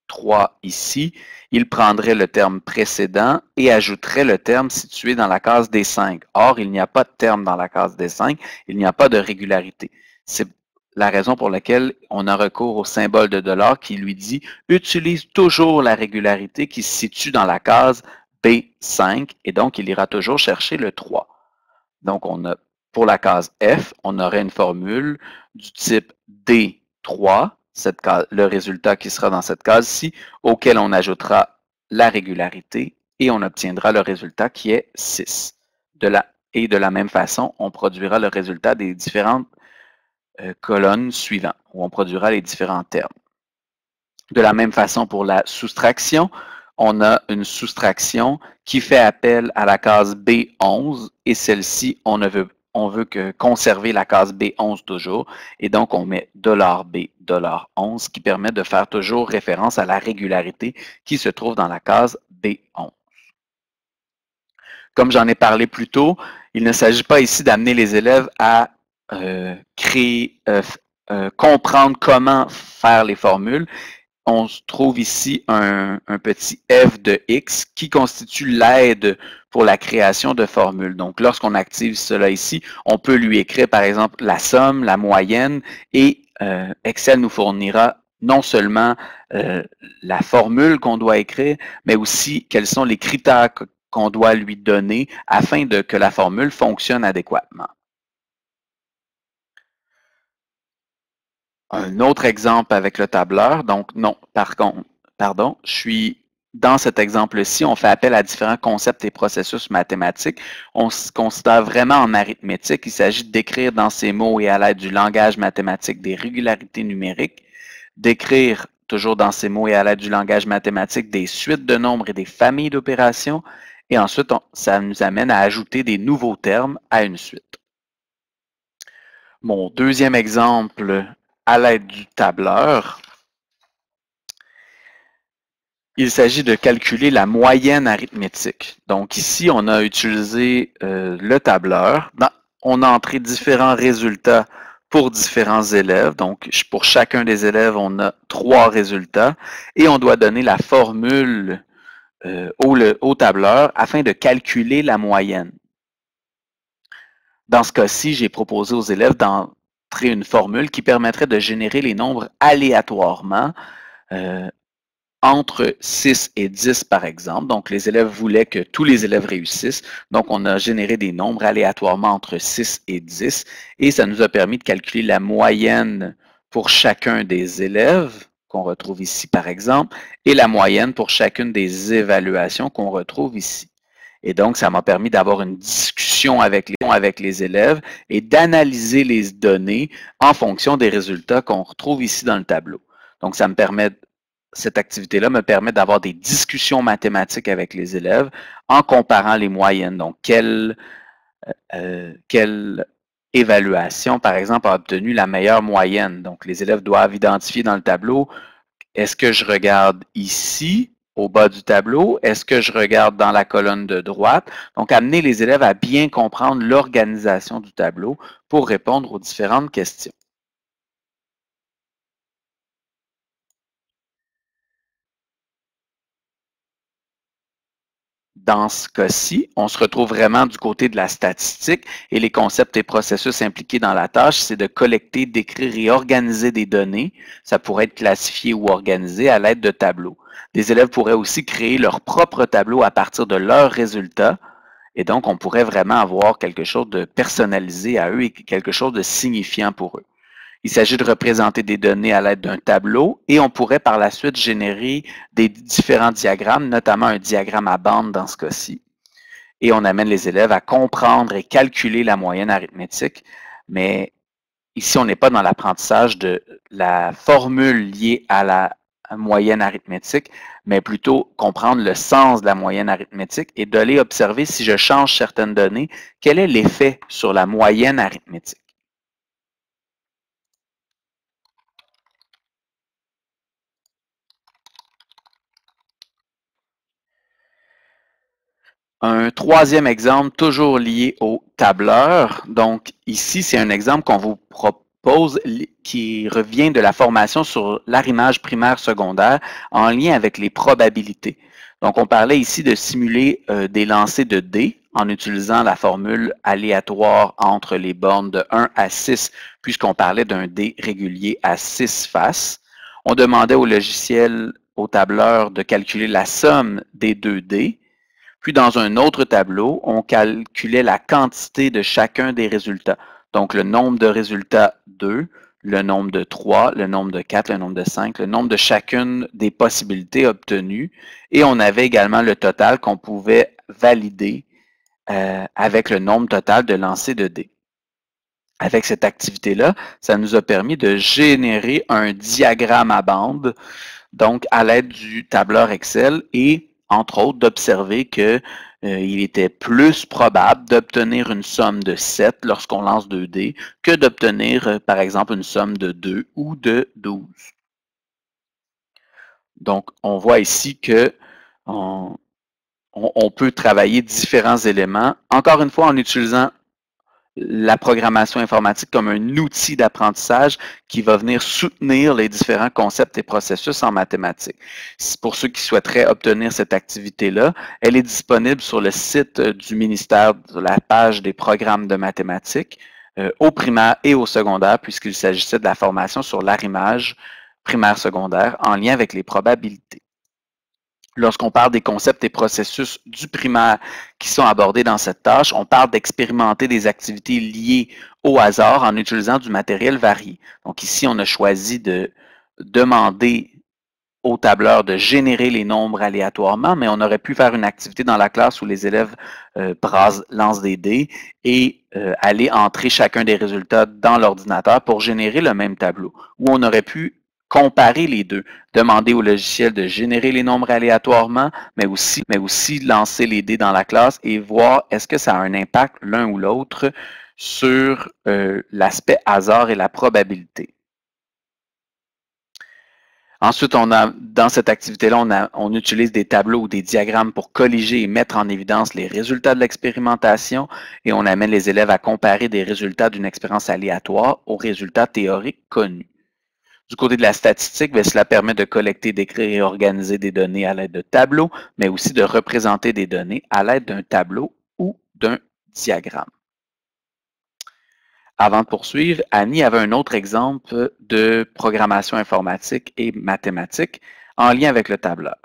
Speaker 1: 3 ici, il prendrait le terme précédent et ajouterait le terme situé dans la case D5. Or, il n'y a pas de terme dans la case D5, il n'y a pas de régularité. C'est la raison pour laquelle on a recours au symbole de dollar qui lui dit « Utilise toujours la régularité qui se situe dans la case B5 » et donc il ira toujours chercher le 3. Donc, pour la case F, on aurait une formule du type D3, le résultat qui sera dans cette case-ci, auquel on ajoutera la régularité et on obtiendra le résultat qui est 6. Et de la même façon, on produira le résultat des différentes colonnes suivantes, où on produira les différents termes. De la même façon pour la soustraction, on a une soustraction qui fait appel à la case B11 et celle-ci, on veut que conserver la case B11 toujours et donc on met $B, $11 qui permet de faire toujours référence à la régularité qui se trouve dans la case B11. Comme j'en ai parlé plus tôt, il ne s'agit pas ici d'amener les élèves à comprendre comment faire les formules. On trouve ici un petit f de x qui constitue l'aide pour la création de formules. Donc, lorsqu'on active cela ici, on peut lui écrire, par exemple, la somme, la moyenne, et Excel nous fournira non seulement la formule qu'on doit écrire, mais aussi quels sont les critères qu'on doit lui donner afin que la formule fonctionne adéquatement. Un autre exemple avec le tableur. Donc, non, pardon, dans cet exemple-ci, on fait appel à différents concepts et processus mathématiques. On se considère vraiment en arithmétique. Il s'agit d'écrire dans ces mots et à l'aide du langage mathématique des régularités numériques, d'écrire toujours dans ces mots et à l'aide du langage mathématique des suites de nombres et des familles d'opérations. Et ensuite, ça nous amène à ajouter des nouveaux termes à une suite. Mon deuxième exemple à l'aide du tableur, il s'agit de calculer la moyenne arithmétique. Donc ici, on a utilisé le tableur. On a entré différents résultats pour différents élèves. Donc pour chacun des élèves, on a 3 résultats et on doit donner la formule au tableur afin de calculer la moyenne. Dans ce cas-ci, j'ai proposé aux élèves d'entrer une formule qui permettrait de générer les nombres aléatoirement entre 6 et 10, par exemple. Donc, les élèves voulaient que tous les élèves réussissent. Donc, on a généré des nombres aléatoirement entre 6 et 10 et ça nous a permis de calculer la moyenne pour chacun des élèves qu'on retrouve ici, par exemple, et la moyenne pour chacune des évaluations qu'on retrouve ici. Et donc, ça m'a permis d'avoir une discussion avec les élèves et d'analyser les données en fonction des résultats qu'on retrouve ici dans le tableau. Donc, cette activité-là me permet d'avoir des discussions mathématiques avec les élèves en comparant les moyennes. Donc, quelle évaluation, par exemple, a obtenu la meilleure moyenne? Donc, les élèves doivent identifier dans le tableau, est-ce que je regarde ici, au bas du tableau? Est-ce que je regarde dans la colonne de droite? Donc, amener les élèves à bien comprendre l'organisation du tableau pour répondre aux différentes questions. Dans ce cas-ci, on se retrouve vraiment du côté de la statistique et les concepts et processus impliqués dans la tâche, c'est de collecter, d'écrire et organiser des données. Ça pourrait être classifié ou organisé à l'aide de tableaux. Des élèves pourraient aussi créer leur propre tableau à partir de leurs résultats. Et donc, on pourrait vraiment avoir quelque chose de personnalisé à eux et quelque chose de signifiant pour eux. Il s'agit de représenter des données à l'aide d'un tableau et on pourrait par la suite générer des différents diagrammes, notamment un diagramme à bande dans ce cas-ci. Et on amène les élèves à comprendre et calculer la moyenne arithmétique, mais ici, on n'est pas dans l'apprentissage de la formule liée à la moyenne arithmétique, mais plutôt comprendre le sens de la moyenne arithmétique et d'aller observer si je change certaines données, quel est l'effet sur la moyenne arithmétique. Un troisième exemple, toujours lié au tableur. Donc, ici, c'est un exemple qu'on vous propose qui revient de la formation sur l'arrimage primaire-secondaire en lien avec les probabilités. Donc, on parlait ici de simuler des lancers de dés en utilisant la formule aléatoire entre les bornes de 1 à 6, puisqu'on parlait d'un dé régulier à 6 faces. On demandait au logiciel, au tableur, de calculer la somme des deux dés. Puis, dans un autre tableau, on calculait la quantité de chacun des résultats. Donc, le nombre de résultats 2, le nombre de 3, le nombre de 4, le nombre de 5, le nombre de chacune des possibilités obtenues. Et on avait également le total qu'on pouvait valider avec le nombre total de lancers de dés. Avec cette activité-là, ça nous a permis de générer un diagramme à bande, donc à l'aide du tableur Excel et, entre autres, d'observer qu'il était plus probable d'obtenir une somme de 7 lorsqu'on lance 2 dés que d'obtenir, par exemple, une somme de 2 ou de 12. Donc, on voit ici que on peut travailler différents éléments, encore une fois en utilisant la programmation informatique comme un outil d'apprentissage qui va venir soutenir les différents concepts et processus en mathématiques. Pour ceux qui souhaiteraient obtenir cette activité-là, elle est disponible sur le site du ministère, de la page des programmes de mathématiques, au primaire et au secondaire, puisqu'il s'agissait de la formation sur l'arrimage primaire-secondaire en lien avec les probabilités. Lorsqu'on parle des concepts et processus du primaire qui sont abordés dans cette tâche, on parle d'expérimenter des activités liées au hasard en utilisant du matériel varié. Donc ici, on a choisi de demander au tableur de générer les nombres aléatoirement, mais on aurait pu faire une activité dans la classe où les élèves lancent des dés et aller entrer chacun des résultats dans l'ordinateur pour générer le même tableau. Ou on aurait pu comparer les deux, demander au logiciel de générer les nombres aléatoirement, mais aussi lancer les dés dans la classe et voir est-ce que ça a un impact l'un ou l'autre sur l'aspect hasard et la probabilité. Ensuite, dans cette activité-là, on utilise des tableaux ou des diagrammes pour colliger et mettre en évidence les résultats de l'expérimentation et on amène les élèves à comparer des résultats d'une expérience aléatoire aux résultats théoriques connus. Du côté de la statistique, cela permet de collecter, d'écrire et organiser des données à l'aide de tableaux, mais aussi de représenter des données à l'aide d'un tableau ou d'un diagramme. Avant de poursuivre, Annie avait un autre exemple de programmation informatique et mathématique en lien avec le tableur.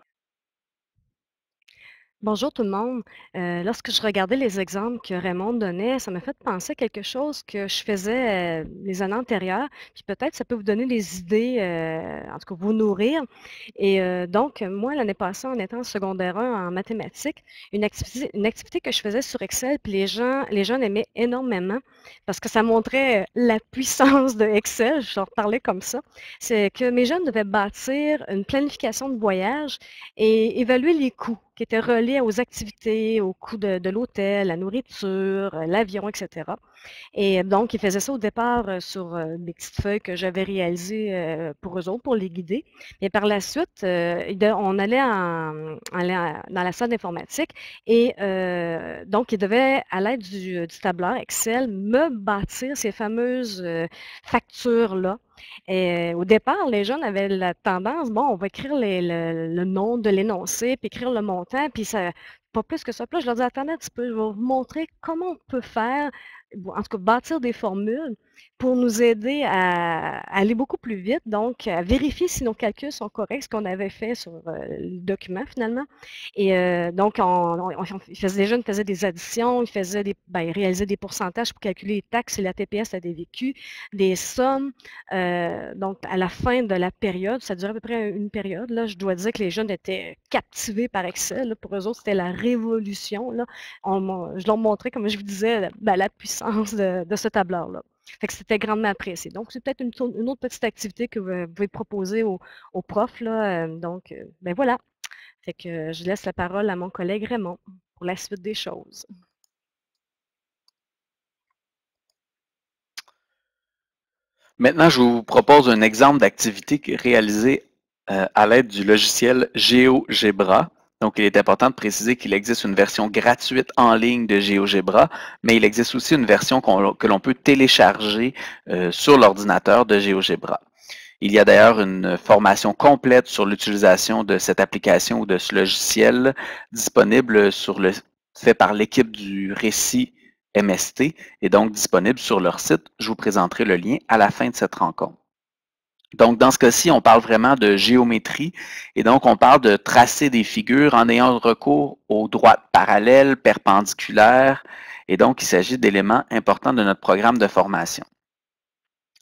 Speaker 2: Bonjour tout le monde. Lorsque je regardais les exemples que Raymond donnait, ça m'a fait penser à quelque chose que je faisais les années antérieures. Puis peut-être ça peut vous donner des idées, en tout cas vous nourrir. Et donc, moi, l'année passée, en étant en secondaire 1 en mathématiques, une activité que je faisais sur Excel, puis les jeunes aimaient énormément parce que ça montrait la puissance de Excel, je leur parlais comme ça. C'est que mes jeunes devaient bâtir une planification de voyage et évaluer les coûts qui étaient reliés aux activités, aux coûts de l'hôtel, la nourriture, l'avion, etc. Et donc, ils faisaient ça au départ sur des petites feuilles que j'avais réalisées pour eux autres, pour les guider. Et par la suite, on allait dans la salle d'informatique et donc, ils devaient, à l'aide du tableur Excel, me bâtir ces fameuses factures-là. Et au départ, les jeunes avaient la tendance, bon, on va écrire le nom de l'énoncé, puis écrire le montant, puis ça, pas plus que ça. Puis là, je leur dis, attendez un petit peu, je vais vous montrer comment on peut faire, en tout cas, bâtir des formules pour nous aider à aller beaucoup plus vite, donc à vérifier si nos calculs sont corrects, ce qu'on avait fait sur le document finalement. Et donc, les jeunes faisaient des additions, ils réalisaient des pourcentages pour calculer les taxes et la TPS à des vécus, des sommes. Donc, à la fin de la période, ça durait à peu près une période, là, je dois dire que les jeunes étaient captivés par Excel. Là. Pour eux autres, c'était la révolution. Là. Je leur montrais, comme je vous disais, la puissance de ce tableur-là. Fait que c'était grandement apprécié. Donc, c'est peut-être une autre petite activité que vous pouvez proposer aux profs. Là. Donc, ben voilà. Fait que je laisse la parole à mon collègue Raymond pour la suite des choses.
Speaker 1: Maintenant, je vous propose un exemple d'activité réalisée à l'aide du logiciel GeoGebra. Donc, il est important de préciser qu'il existe une version gratuite en ligne de GeoGebra, mais il existe aussi une version que l'on peut télécharger sur l'ordinateur de GeoGebra. Il y a d'ailleurs une formation complète sur l'utilisation de cette application ou de ce logiciel disponible fait par l'équipe du Récit MST et donc disponible sur leur site. Je vous présenterai le lien à la fin de cette rencontre. Donc, dans ce cas-ci, on parle vraiment de géométrie et donc on parle de tracer des figures en ayant recours aux droites parallèles, perpendiculaires et donc il s'agit d'éléments importants de notre programme de formation.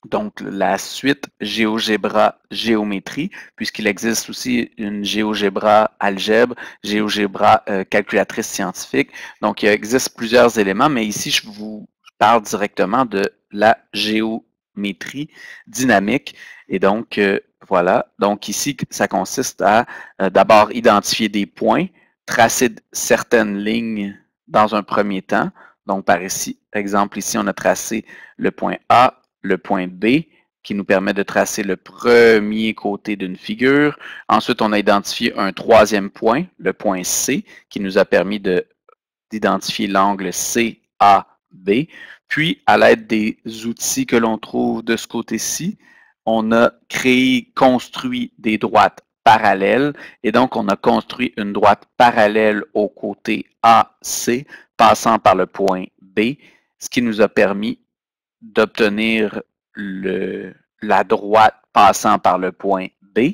Speaker 1: Donc, la suite GeoGebra géométrie, puisqu'il existe aussi une GeoGebra algèbre, GeoGebra calculatrice scientifique. Donc, il existe plusieurs éléments, mais ici, je vous parle directement de la géométrie dynamique. Et donc, voilà. Donc, ici, ça consiste à d'abord identifier des points, tracer certaines lignes dans un premier temps. Donc, par ici, exemple, ici, on a tracé le point A, le point B, qui nous permet de tracer le premier côté d'une figure. Ensuite, on a identifié un troisième point, le point C, qui nous a permis d'identifier l'angle CAB. Puis, à l'aide des outils que l'on trouve de ce côté-ci, on a construit des droites parallèles. Et donc, on a construit une droite parallèle au côté AC, passant par le point B, ce qui nous a permis d'obtenir la droite passant par le point B,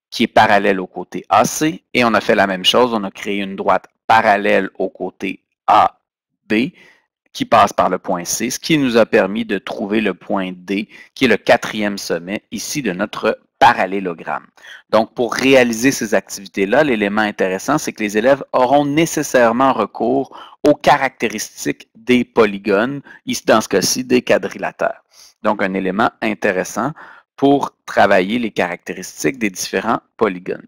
Speaker 1: qui est parallèle au côté AC, et on a fait la même chose, on a créé une droite parallèle au côté AB, qui passe par le point C, ce qui nous a permis de trouver le point D, qui est le quatrième sommet ici de notre parallélogramme. Donc, pour réaliser ces activités-là, l'élément intéressant, c'est que les élèves auront nécessairement recours aux caractéristiques des polygones, ici dans ce cas-ci des quadrilatères. Donc, un élément intéressant pour travailler les caractéristiques des différents polygones.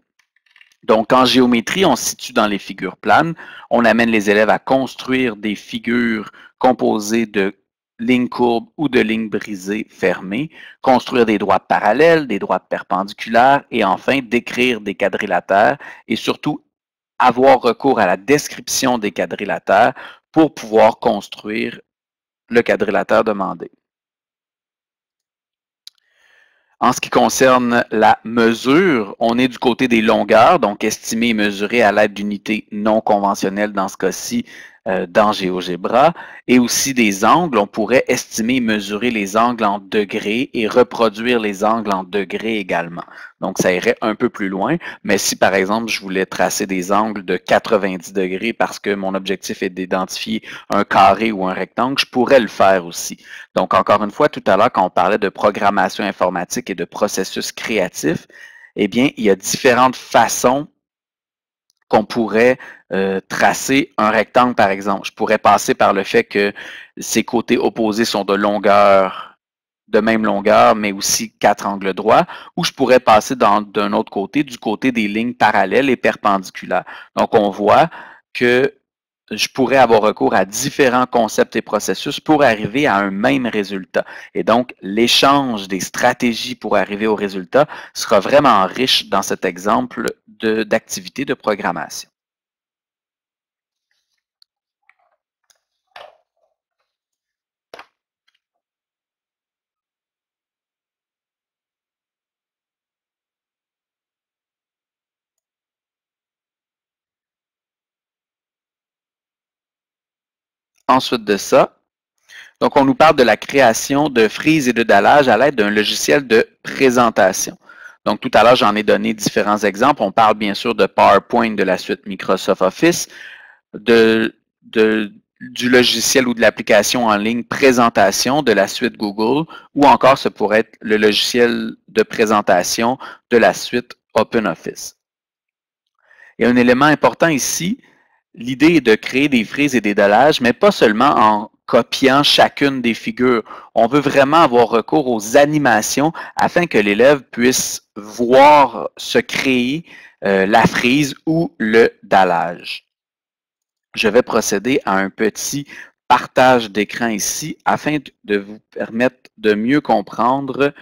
Speaker 1: Donc, en géométrie, on se situe dans les figures planes. On amène les élèves à construire des figures composées de lignes courbes ou de lignes brisées fermées, construire des droites parallèles, des droites perpendiculaires et enfin décrire des quadrilatères et surtout avoir recours à la description des quadrilatères pour pouvoir construire le quadrilatère demandé. En ce qui concerne la mesure, on est du côté des longueurs, donc estimer et mesurer à l'aide d'unités non conventionnelles dans ce cas-ci dans GeoGebra, et aussi des angles. On pourrait estimer et mesurer les angles en degrés et reproduire les angles en degrés également. Donc, ça irait un peu plus loin, mais si par exemple, je voulais tracer des angles de 90 degrés parce que mon objectif est d'identifier un carré ou un rectangle, je pourrais le faire aussi. Donc, encore une fois, tout à l'heure, quand on parlait de programmation informatique et de processus créatifs, eh bien, il y a différentes façons qu'on pourrait tracer un rectangle, par exemple. Je pourrais passer par le fait que ses côtés opposés sont de même longueur, mais aussi 4 angles droits, ou je pourrais passer d'un autre côté, du côté des lignes parallèles et perpendiculaires. Donc, on voit que je pourrais avoir recours à différents concepts et processus pour arriver à un même résultat. Et donc, l'échange des stratégies pour arriver au résultat sera vraiment riche dans cet exemple d'activité de programmation. Ensuite de ça, donc on nous parle de la création de frises et de dallage à l'aide d'un logiciel de présentation. Donc tout à l'heure, j'en ai donné différents exemples. On parle bien sûr de PowerPoint de la suite Microsoft Office, du logiciel ou de l'application en ligne présentation de la suite Google, ou encore ce pourrait être le logiciel de présentation de la suite OpenOffice. Et un élément important ici, l'idée est de créer des frises et des dallages, mais pas seulement en copiant chacune des figures. On veut vraiment avoir recours aux animations afin que l'élève puisse voir se créer la frise ou le dallage. Je vais procéder à un petit partage d'écran ici afin de vous permettre de mieux comprendre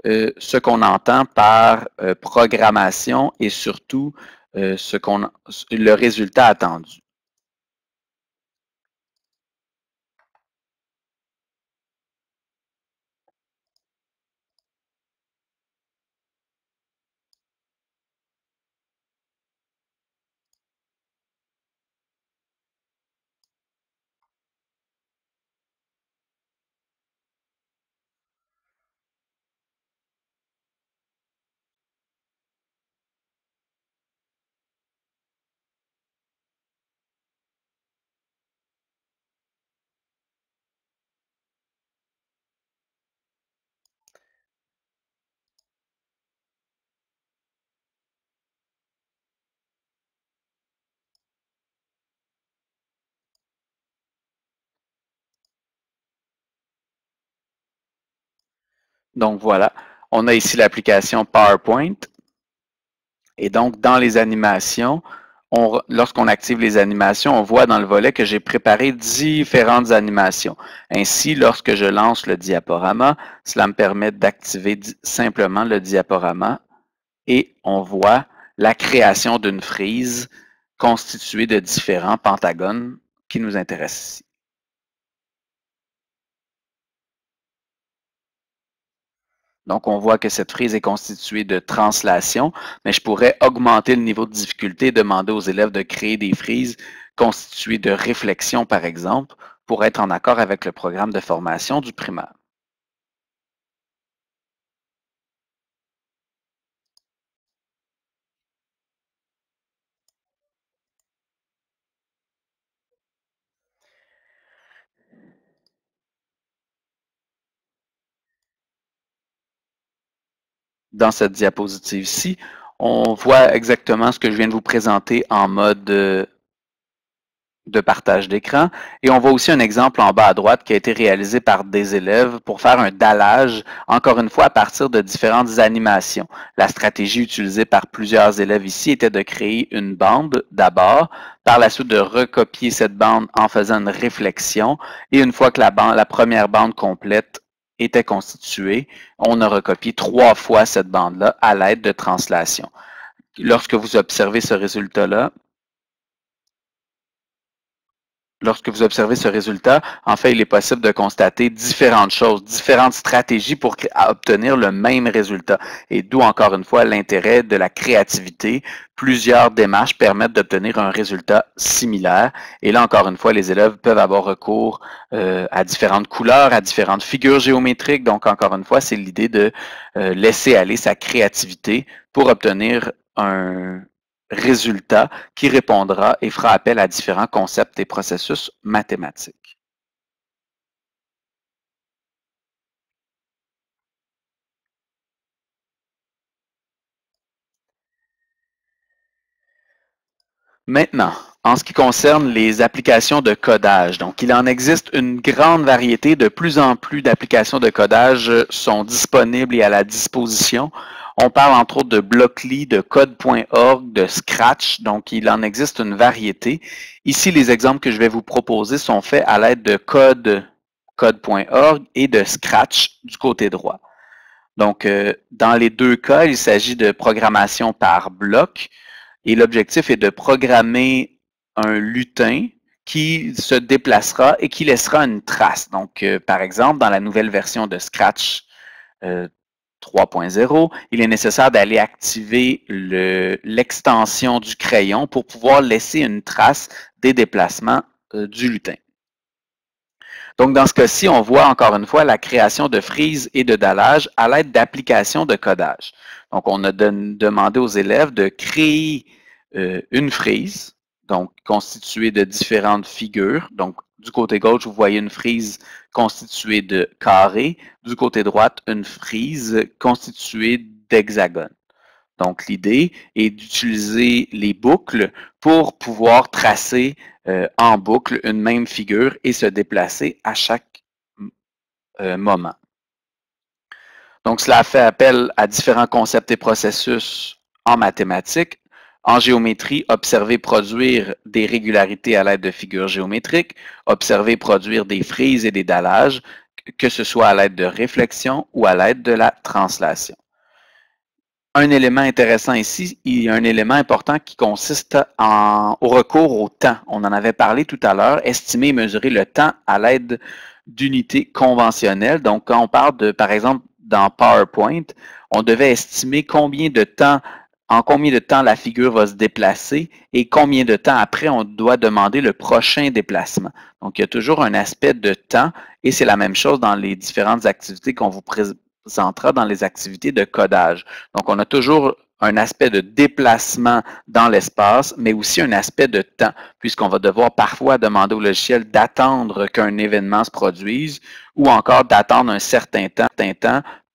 Speaker 1: ce qu'on entend par programmation et surtout le résultat attendu. Donc voilà, on a ici l'application PowerPoint. Et donc, dans les animations, lorsqu'on active les animations, on voit dans le volet que j'ai préparé différentes animations. Ainsi, lorsque je lance le diaporama, cela me permet d'activer simplement le diaporama et on voit la création d'une frise constituée de différents pentagones qui nous intéressent ici. Donc, on voit que cette frise est constituée de translation, mais je pourrais augmenter le niveau de difficulté et demander aux élèves de créer des frises constituées de réflexion, par exemple, pour être en accord avec le programme de formation du primaire. Dans cette diapositive-ci, on voit exactement ce que je viens de vous présenter en mode de partage d'écran. Et on voit aussi un exemple en bas à droite qui a été réalisé par des élèves pour faire un dallage, encore une fois, à partir de différentes animations. La stratégie utilisée par plusieurs élèves ici était de créer une bande d'abord, par la suite de recopier cette bande en faisant une réflexion. Et une fois que la première bande complète était constituée, on a recopié 3 fois cette bande-là à l'aide de translation. Lorsque vous observez ce résultat-là, lorsque vous observez ce résultat, en fait, il est possible de constater différentes choses, différentes stratégies pour obtenir le même résultat. Et d'où, encore une fois, l'intérêt de la créativité. Plusieurs démarches permettent d'obtenir un résultat similaire. Et là, encore une fois, les élèves peuvent avoir recours à différentes couleurs, à différentes figures géométriques. Donc, encore une fois, c'est l'idée de laisser aller sa créativité pour obtenir un résultat qui répondra et fera appel à différents concepts et processus mathématiques. Maintenant, en ce qui concerne les applications de codage, donc il en existe une grande variété, de plus en plus d'applications de codage sont disponibles et à la disposition. On parle entre autres de Blockly, de code.org, de Scratch, donc il en existe une variété. Ici, les exemples que je vais vous proposer sont faits à l'aide de code.org et de Scratch du côté droit. Donc, dans les deux cas, il s'agit de programmation par bloc et l'objectif est de programmer un lutin qui se déplacera et qui laissera une trace. Donc, par exemple, dans la nouvelle version de Scratch 3.0, il est nécessaire d'aller activer l'extension du crayon pour pouvoir laisser une trace des déplacements du lutin. Donc, dans ce cas-ci, on voit encore une fois la création de frises et de dallage à l'aide d'applications de codage. Donc, on a demandé aux élèves de créer une frise, donc constituée de différentes figures. Donc, du côté gauche, vous voyez une frise constituée de carrés. Du côté droit, une frise constituée d'hexagones. Donc, l'idée est d'utiliser les boucles pour pouvoir tracer en boucle une même figure et se déplacer à chaque moment. Donc, cela fait appel à différents concepts et processus en mathématiques. En géométrie, observer produire des régularités à l'aide de figures géométriques, observer produire des frises et des dallages, que ce soit à l'aide de réflexion ou à l'aide de la translation. Un élément intéressant ici, il y a un élément important qui consiste au recours au temps. On en avait parlé tout à l'heure, estimer et mesurer le temps à l'aide d'unités conventionnelles. Donc, quand on parle de, par exemple, dans PowerPoint, on devait estimer en combien de temps la figure va se déplacer et combien de temps après on doit demander le prochain déplacement. Donc, il y a toujours un aspect de temps et c'est la même chose dans les différentes activités qu'on vous présentera dans les activités de codage. Donc, on a toujours un aspect de déplacement dans l'espace, mais aussi un aspect de temps, puisqu'on va devoir parfois demander au logiciel d'attendre qu'un événement se produise ou encore d'attendre un certain temps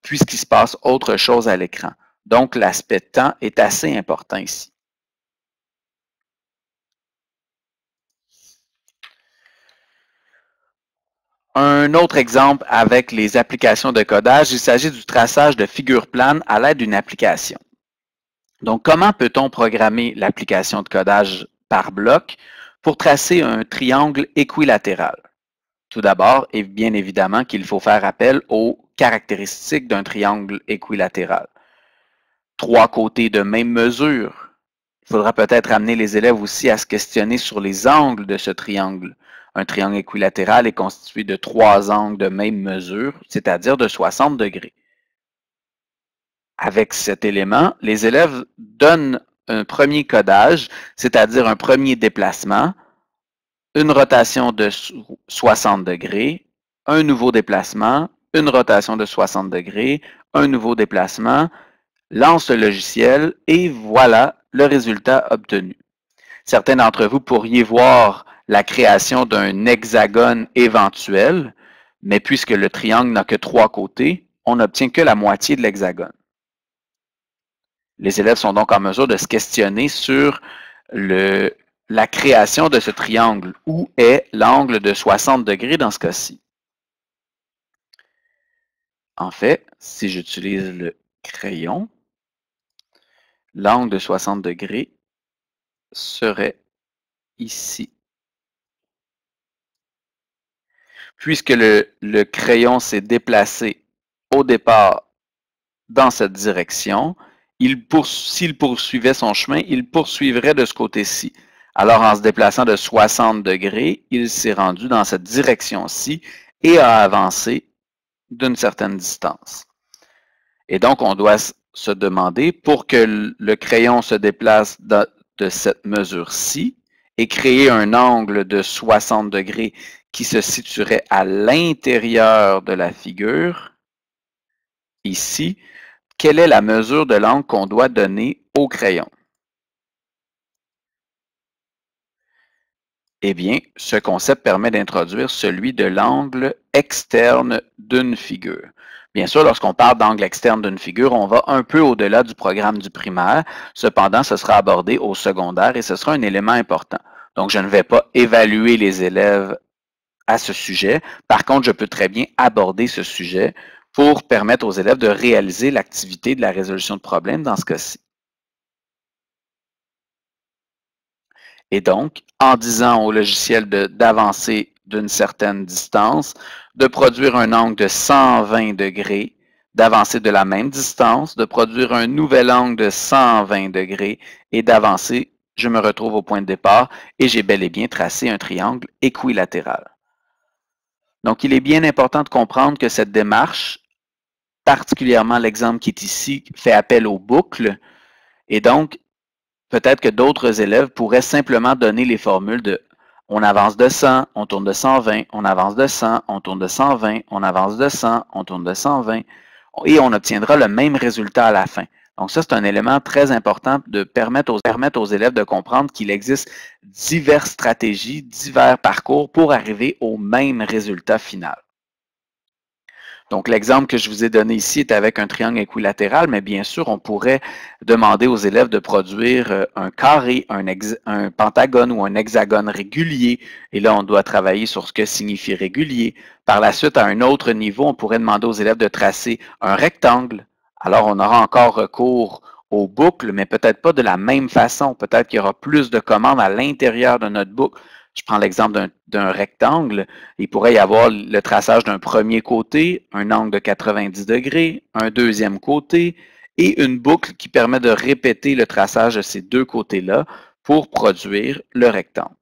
Speaker 1: puisqu'il se passe autre chose à l'écran. Donc, l'aspect temps est assez important ici. Un autre exemple avec les applications de codage, il s'agit du traçage de figures planes à l'aide d'une application. Donc, comment peut-on programmer l'application de codage par bloc pour tracer un triangle équilatéral? Tout d'abord, et bien évidemment qu'il faut faire appel aux caractéristiques d'un triangle équilatéral. 3 côtés de même mesure. Il faudra peut-être amener les élèves aussi à se questionner sur les angles de ce triangle. Un triangle équilatéral est constitué de 3 angles de même mesure, c'est-à-dire de 60 degrés. Avec cet élément, les élèves donnent un premier codage, c'est-à-dire un premier déplacement, une rotation de 60 degrés, un nouveau déplacement, une rotation de 60 degrés, un nouveau déplacement, lance le logiciel et voilà le résultat obtenu. Certains d'entre vous pourriez voir la création d'un hexagone éventuel, mais puisque le triangle n'a que 3 côtés, on n'obtient que la moitié de l'hexagone. Les élèves sont donc en mesure de se questionner sur la création de ce triangle. Où est l'angle de 60 degrés dans ce cas-ci? En fait, si j'utilise le crayon, l'angle de 60 degrés serait ici. Puisque le crayon s'est déplacé au départ dans cette direction, s'il poursuivait son chemin, il poursuivrait de ce côté-ci. Alors, en se déplaçant de 60 degrés, il s'est rendu dans cette direction-ci et a avancé d'une certaine distance. Et donc, on doit se demander, pour que le crayon se déplace de cette mesure-ci et créer un angle de 60 degrés qui se situerait à l'intérieur de la figure, ici, quelle est la mesure de l'angle qu'on doit donner au crayon? Eh bien, ce concept permet d'introduire celui de l'angle externe d'une figure. Bien sûr, lorsqu'on parle d'angle externe d'une figure, on va un peu au-delà du programme du primaire. Cependant, ce sera abordé au secondaire et ce sera un élément important. Donc, je ne vais pas évaluer les élèves à ce sujet. Par contre, je peux très bien aborder ce sujet pour permettre aux élèves de réaliser l'activité de la résolution de problèmes dans ce cas-ci. Et donc, en disant au logiciel d'avancer d'une certaine distance, de produire un angle de 120 degrés, d'avancer de la même distance, de produire un nouvel angle de 120 degrés et d'avancer, je me retrouve au point de départ et j'ai bel et bien tracé un triangle équilatéral. Donc, il est bien important de comprendre que cette démarche, particulièrement l'exemple qui est ici, fait appel aux boucles. Et donc, peut-être que d'autres élèves pourraient simplement donner les formules de on avance de 100, on tourne de 120, on avance de 100, on tourne de 120, on avance de 100, on tourne de 120, et on obtiendra le même résultat à la fin. Donc ça, c'est un élément très important de permettre aux élèves de comprendre qu'il existe diverses stratégies, divers parcours pour arriver au même résultat final. Donc, l'exemple que je vous ai donné ici est avec un triangle équilatéral, mais bien sûr, on pourrait demander aux élèves de produire un carré, un pentagone ou un hexagone régulier. Et là, on doit travailler sur ce que signifie régulier. Par la suite, à un autre niveau, on pourrait demander aux élèves de tracer un rectangle. Alors, on aura encore recours aux boucles, mais peut-être pas de la même façon. Peut-être qu'il y aura plus de commandes à l'intérieur de notre boucle. Je prends l'exemple d'un rectangle. Il pourrait y avoir le traçage d'un premier côté, un angle de 90 degrés, un deuxième côté, et une boucle qui permet de répéter le traçage de ces deux côtés-là pour produire le rectangle.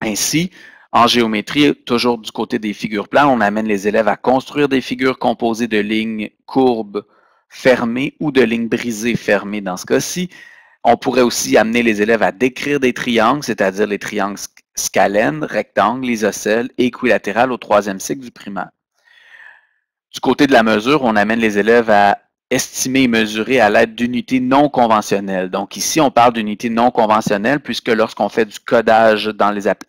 Speaker 1: Ainsi, en géométrie, toujours du côté des figures planes, on amène les élèves à construire des figures composées de lignes courbes fermées ou de lignes brisées fermées dans ce cas-ci. On pourrait aussi amener les élèves à décrire des triangles, c'est-à-dire les triangles scalènes, rectangles, isocèles et équilatérales au troisième cycle du primaire. Du côté de la mesure, on amène les élèves à estimer et mesurer à l'aide d'unités non conventionnelles. Donc ici, on parle d'unités non conventionnelles puisque lorsqu'on fait du codage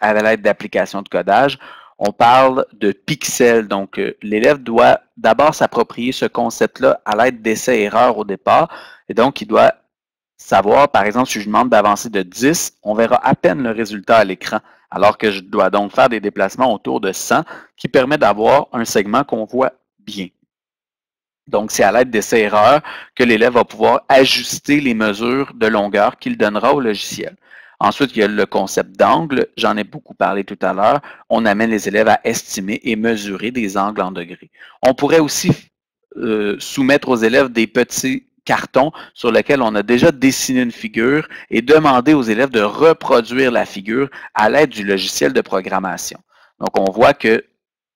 Speaker 1: à l'aide d'applications de codage, on parle de pixels. Donc l'élève doit d'abord s'approprier ce concept-là à l'aide d'essais-erreurs au départ. Et donc, il doit savoir, par exemple, si je demande d'avancer de 10, on verra à peine le résultat à l'écran, alors que je dois donc faire des déplacements autour de 100 qui permet d'avoir un segment qu'on voit bien. Donc, c'est à l'aide d'essais-erreurs que l'élève va pouvoir ajuster les mesures de longueur qu'il donnera au logiciel. Ensuite, il y a le concept d'angle. J'en ai beaucoup parlé tout à l'heure. On amène les élèves à estimer et mesurer des angles en degrés. On pourrait aussi soumettre aux élèves des petits cartons sur lesquels on a déjà dessiné une figure et demander aux élèves de reproduire la figure à l'aide du logiciel de programmation. Donc, on voit que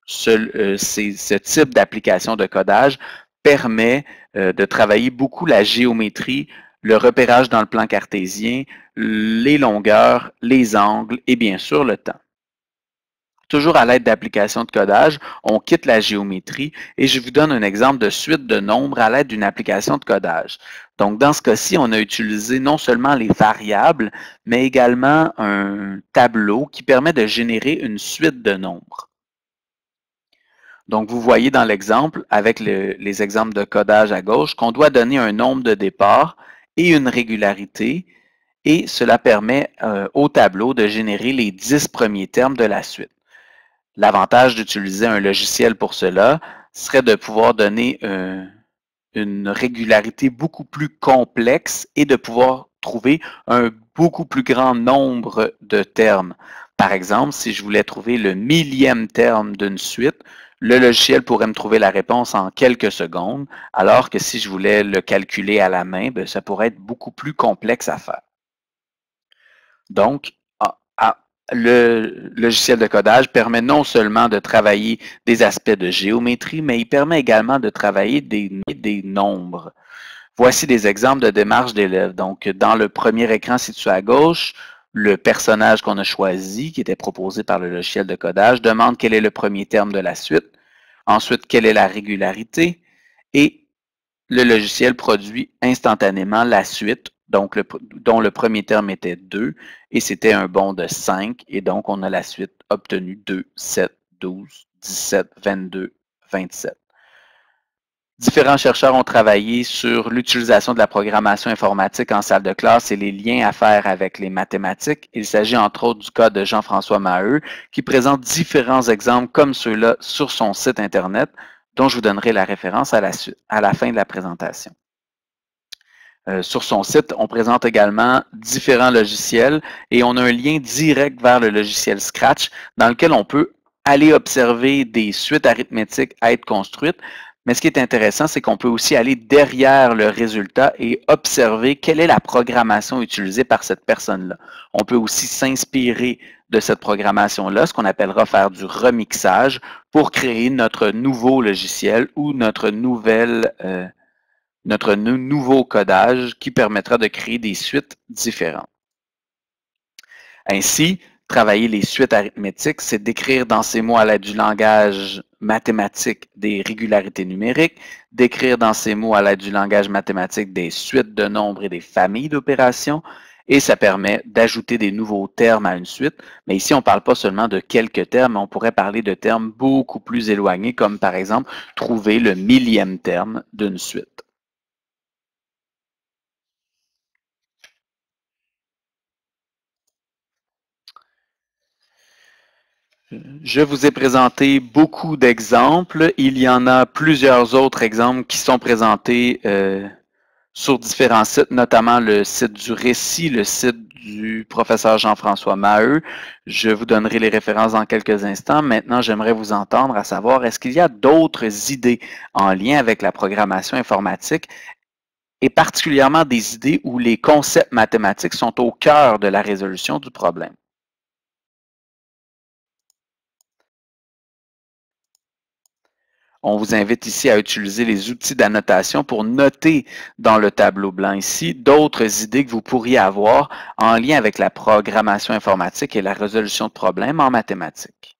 Speaker 1: ce type d'application de codage permet de travailler beaucoup la géométrie, le repérage dans le plan cartésien, les longueurs, les angles et bien sûr le temps. Toujours à l'aide d'applications de codage, on quitte la géométrie et je vous donne un exemple de suite de nombres à l'aide d'une application de codage. Donc, dans ce cas-ci, on a utilisé non seulement les variables, mais également un tableau qui permet de générer une suite de nombres. Donc, vous voyez dans l'exemple, avec les exemples de codage à gauche, qu'on doit donner un nombre de départ et une régularité, et cela permet au tableau de générer les 10 premiers termes de la suite. L'avantage d'utiliser un logiciel pour cela serait de pouvoir donner une régularité beaucoup plus complexe et de pouvoir trouver un beaucoup plus grand nombre de termes. Par exemple, si je voulais trouver le millième terme d'une suite, le logiciel pourrait me trouver la réponse en quelques secondes, alors que si je voulais le calculer à la main, ça pourrait être beaucoup plus complexe à faire. Donc, le logiciel de codage permet non seulement de travailler des aspects de géométrie, mais il permet également de travailler des nombres. Voici des exemples de démarche d'élèves. Donc, dans le premier écran situé à gauche, le personnage qu'on a choisi, qui était proposé par le logiciel de codage, demande quel est le premier terme de la suite, ensuite quelle est la régularité, et le logiciel produit instantanément la suite, donc dont le premier terme était 2, et c'était un bond de 5, et donc on a la suite obtenue 2, 7, 12, 17, 22, 27. Différents chercheurs ont travaillé sur l'utilisation de la programmation informatique en salle de classe et les liens à faire avec les mathématiques. Il s'agit entre autres du cas de Jean-François Maheu, qui présente différents exemples comme ceux-là sur son site Internet, dont je vous donnerai la référence à la fin de la présentation. Sur son site, on présente également différents logiciels et on a un lien direct vers le logiciel Scratch dans lequel on peut aller observer des suites arithmétiques à être construites. Mais ce qui est intéressant, c'est qu'on peut aussi aller derrière le résultat et observer quelle est la programmation utilisée par cette personne-là. On peut aussi s'inspirer de cette programmation-là, ce qu'on appellera faire du remixage pour créer notre nouveau logiciel ou notre nouveau codage qui permettra de créer des suites différentes. Ainsi, travailler les suites arithmétiques, c'est d'écrire dans ces mots à l'aide du langage mathématique des régularités numériques, d'écrire dans ces mots à l'aide du langage mathématique des suites de nombres et des familles d'opérations, et ça permet d'ajouter des nouveaux termes à une suite. Mais ici, on ne parle pas seulement de quelques termes, on pourrait parler de termes beaucoup plus éloignés, comme par exemple trouver le millième terme d'une suite. Je vous ai présenté beaucoup d'exemples. Il y en a plusieurs autres exemples qui sont présentés sur différents sites, notamment le site du Récit, le site du professeur Jean-François Maheu. Je vous donnerai les références dans quelques instants. Maintenant, j'aimerais vous entendre à savoir, est-ce qu'il y a d'autres idées en lien avec la programmation informatique et particulièrement des idées où les concepts mathématiques sont au cœur de la résolution du problème. On vous invite ici à utiliser les outils d'annotation pour noter dans le tableau blanc ici d'autres idées que vous pourriez avoir en lien avec la programmation informatique et la résolution de problèmes en mathématiques.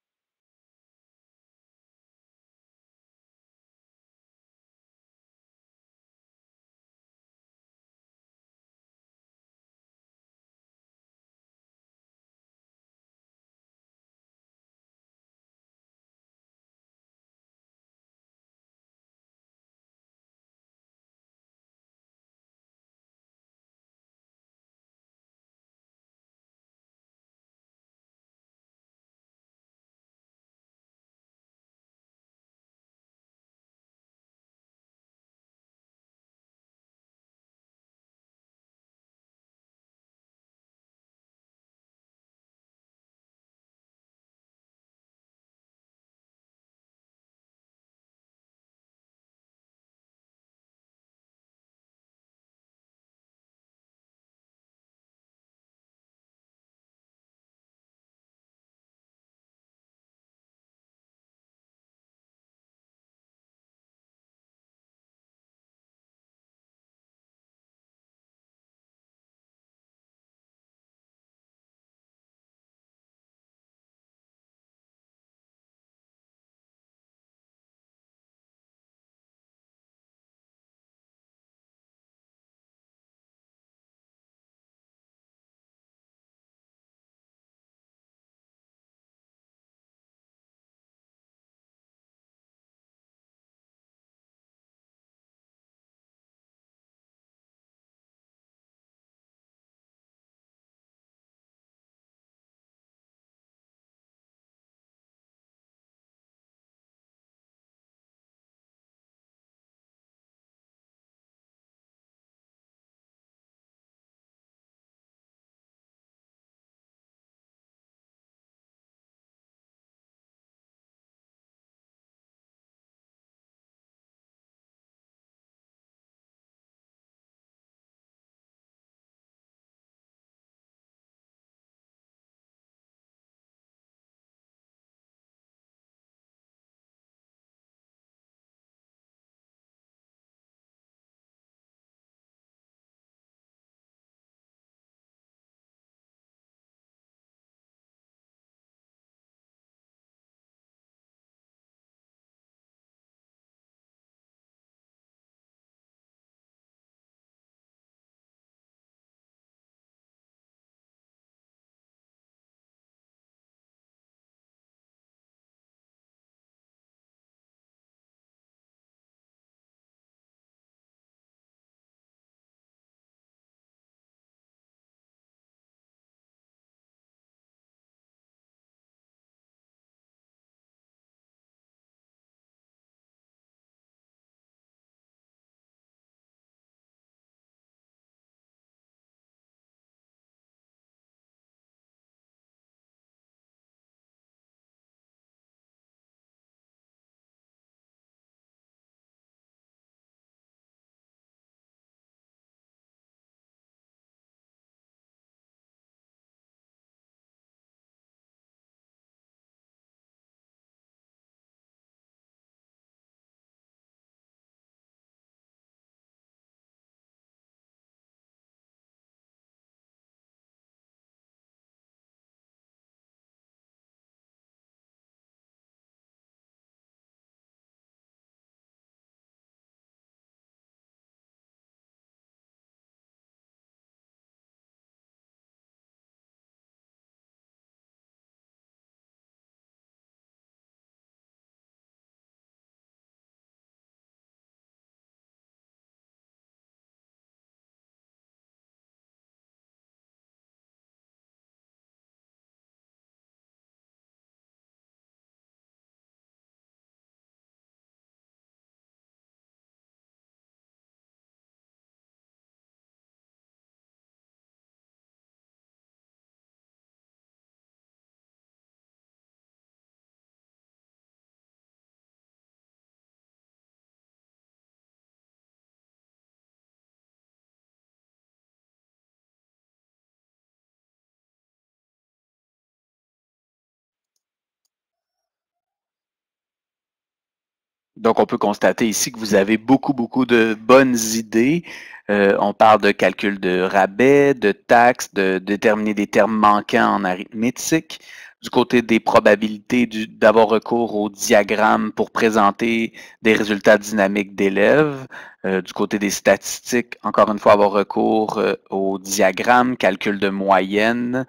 Speaker 1: Donc, on peut constater ici que vous avez beaucoup de bonnes idées. On parle de calcul de rabais, de taxes, de déterminer des termes manquants en arithmétique. Du côté des probabilités d'avoir recours au diagramme pour présenter des résultats dynamiques d'élèves. Du côté des statistiques, encore une fois, avoir recours au diagramme, calcul de moyenne.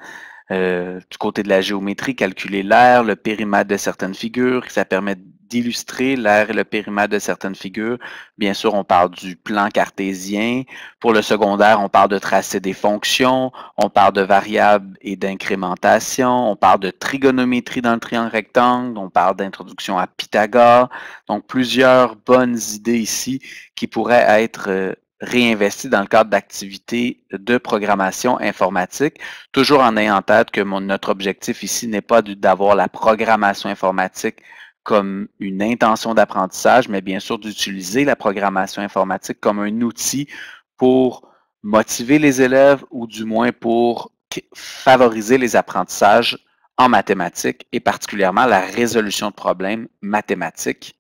Speaker 1: Du côté de la géométrie, calculer l'aire, le périmètre de certaines figures, ça permet d'illustrer l'aire et le périmètre de certaines figures. Bien sûr, on parle du plan cartésien. Pour le secondaire, on parle de tracer des fonctions, on parle de variables et d'incrémentation, on parle de trigonométrie dans le triangle rectangle, on parle d'introduction à Pythagore. Donc, plusieurs bonnes idées ici qui pourraient être réinvesti dans le cadre d'activités de programmation informatique, toujours en ayant en tête que notre objectif ici n'est pas d'avoir la programmation informatique comme une intention d'apprentissage, mais bien sûr d'utiliser la programmation informatique comme un outil pour motiver les élèves ou du moins pour favoriser les apprentissages en mathématiques et particulièrement la résolution de problèmes mathématiques.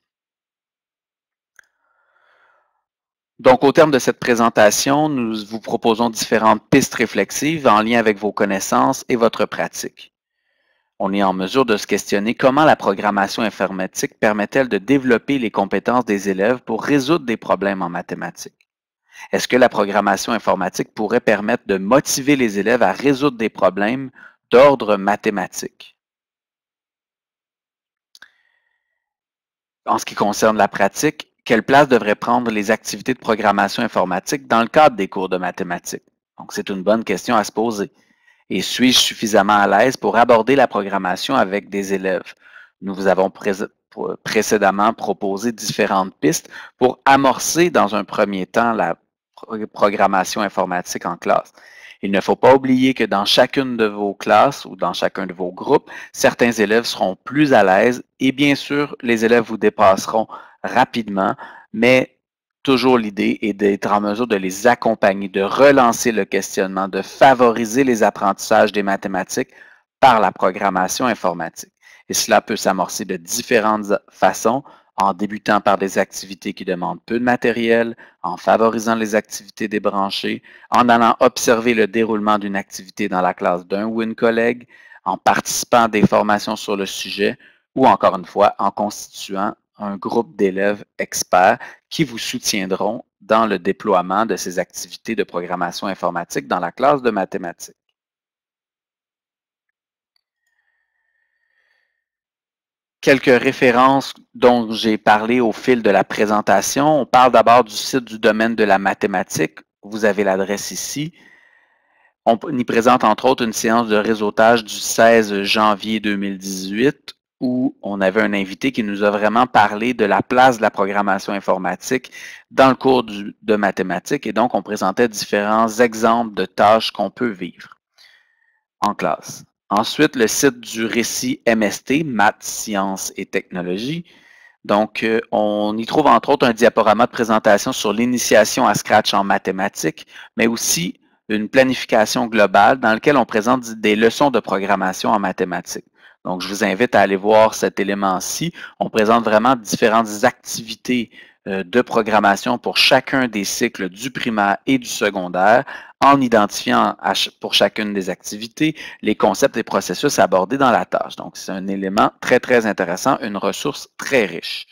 Speaker 1: Donc, au terme de cette présentation, nous vous proposons différentes pistes réflexives en lien avec vos connaissances et votre pratique. On est en mesure de se questionner comment la programmation informatique permet-elle de développer les compétences des élèves pour résoudre des problèmes en mathématiques. Est-ce que la programmation informatique pourrait permettre de motiver les élèves à résoudre des problèmes d'ordre mathématique? En ce qui concerne la pratique, quelle place devraient prendre les activités de programmation informatique dans le cadre des cours de mathématiques? Donc, c'est une bonne question à se poser. Et suis-je suffisamment à l'aise pour aborder la programmation avec des élèves? Nous vous avons précédemment proposé différentes pistes pour amorcer dans un premier temps la programmation informatique en classe. Il ne faut pas oublier que dans chacune de vos classes ou dans chacun de vos groupes, certains élèves seront plus à l'aise et bien sûr, les élèves vous dépasseront rapidement, mais toujours l'idée est d'être en mesure de les accompagner, de relancer le questionnement, de favoriser les apprentissages des mathématiques par la programmation informatique. Et cela peut s'amorcer de différentes façons, en débutant par des activités qui demandent peu de matériel, en favorisant les activités débranchées, en allant observer le déroulement d'une activité dans la classe d'un ou une collègue, en participant à des formations sur le sujet ou encore une fois en constituant un groupe d'élèves experts qui vous soutiendront dans le déploiement de ces activités de programmation informatique dans la classe de mathématiques. Quelques références dont j'ai parlé au fil de la présentation. On parle d'abord du site du domaine de la mathématique. Vous avez l'adresse ici. On y présente entre autres une séance de réseautage du 16 janvier 2018 où on avait un invité qui nous a vraiment parlé de la place de la programmation informatique dans le cours de mathématiques et donc on présentait différents exemples de tâches qu'on peut vivre en classe. Ensuite, le site du récit MST, Maths, Sciences et Technologies. Donc, on y trouve entre autres un diaporama de présentation sur l'initiation à Scratch en mathématiques, mais aussi une planification globale dans laquelle on présente des leçons de programmation en mathématiques. Donc, je vous invite à aller voir cet élément-ci. On présente vraiment différentes activités de programmation pour chacun des cycles du primaire et du secondaire en identifiant pour chacune des activités les concepts et processus abordés dans la tâche. Donc, c'est un élément très intéressant, une ressource très riche.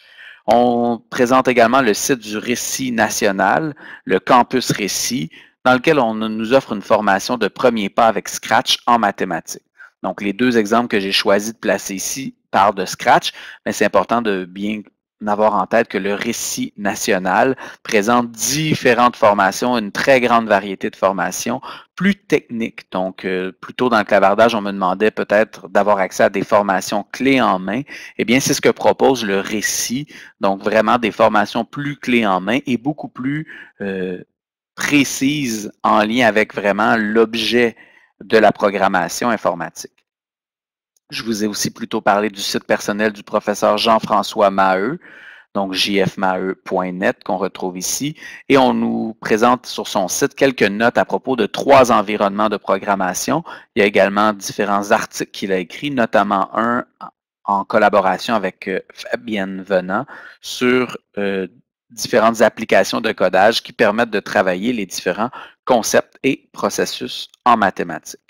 Speaker 1: On présente également le site du Récit national, le Campus Récit, dans lequel on nous offre une formation de premier pas avec Scratch en mathématiques. Donc, les deux exemples que j'ai choisi de placer ici parlent de Scratch, mais c'est important de bien avoir en tête que le Récit national présente différentes formations, une très grande variété de formations, plus techniques. Donc, plus tôt dans le clavardage, on me demandait peut-être d'avoir accès à des formations clés en main. Eh bien, c'est ce que propose le Récit. Donc, vraiment des formations plus clés en main et beaucoup plus précises en lien avec vraiment l'objet de la programmation informatique. Je vous ai aussi plutôt parlé du site personnel du professeur Jean-François Maheu, donc jfmaheu.net qu'on retrouve ici, et on nous présente sur son site quelques notes à propos de 3 environnements de programmation. Il y a également différents articles qu'il a écrits, notamment un en collaboration avec Fabienne Venant sur différentes applications de codage qui permettent de travailler les différents concepts et processus en mathématiques.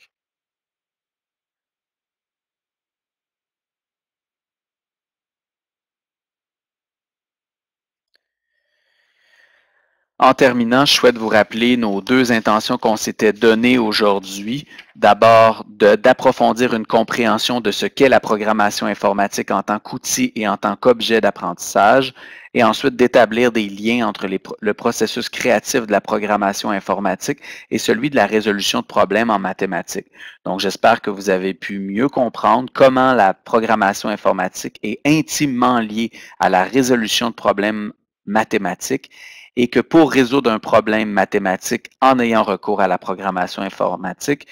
Speaker 1: En terminant, je souhaite vous rappeler nos deux intentions qu'on s'était données aujourd'hui. D'abord, d'approfondir une compréhension de ce qu'est la programmation informatique en tant qu'outil et en tant qu'objet d'apprentissage, et ensuite d'établir des liens entre le processus créatif de la programmation informatique et celui de la résolution de problèmes en mathématiques. Donc, j'espère que vous avez pu mieux comprendre comment la programmation informatique est intimement liée à la résolution de problèmes mathématiques et que pour résoudre un problème mathématique en ayant recours à la programmation informatique,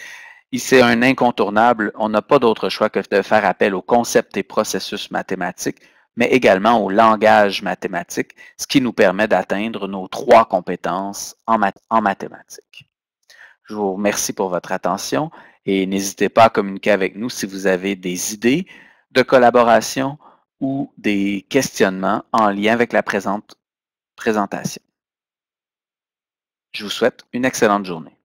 Speaker 1: c'est un incontournable. On n'a pas d'autre choix que de faire appel aux concepts et processus mathématiques, mais également au langage mathématique, ce qui nous permet d'atteindre nos trois compétences en mathématiques. Je vous remercie pour votre attention et n'hésitez pas à communiquer avec nous si vous avez des idées de collaboration ou des questionnements en lien avec la présente présentation. Je vous souhaite une excellente journée.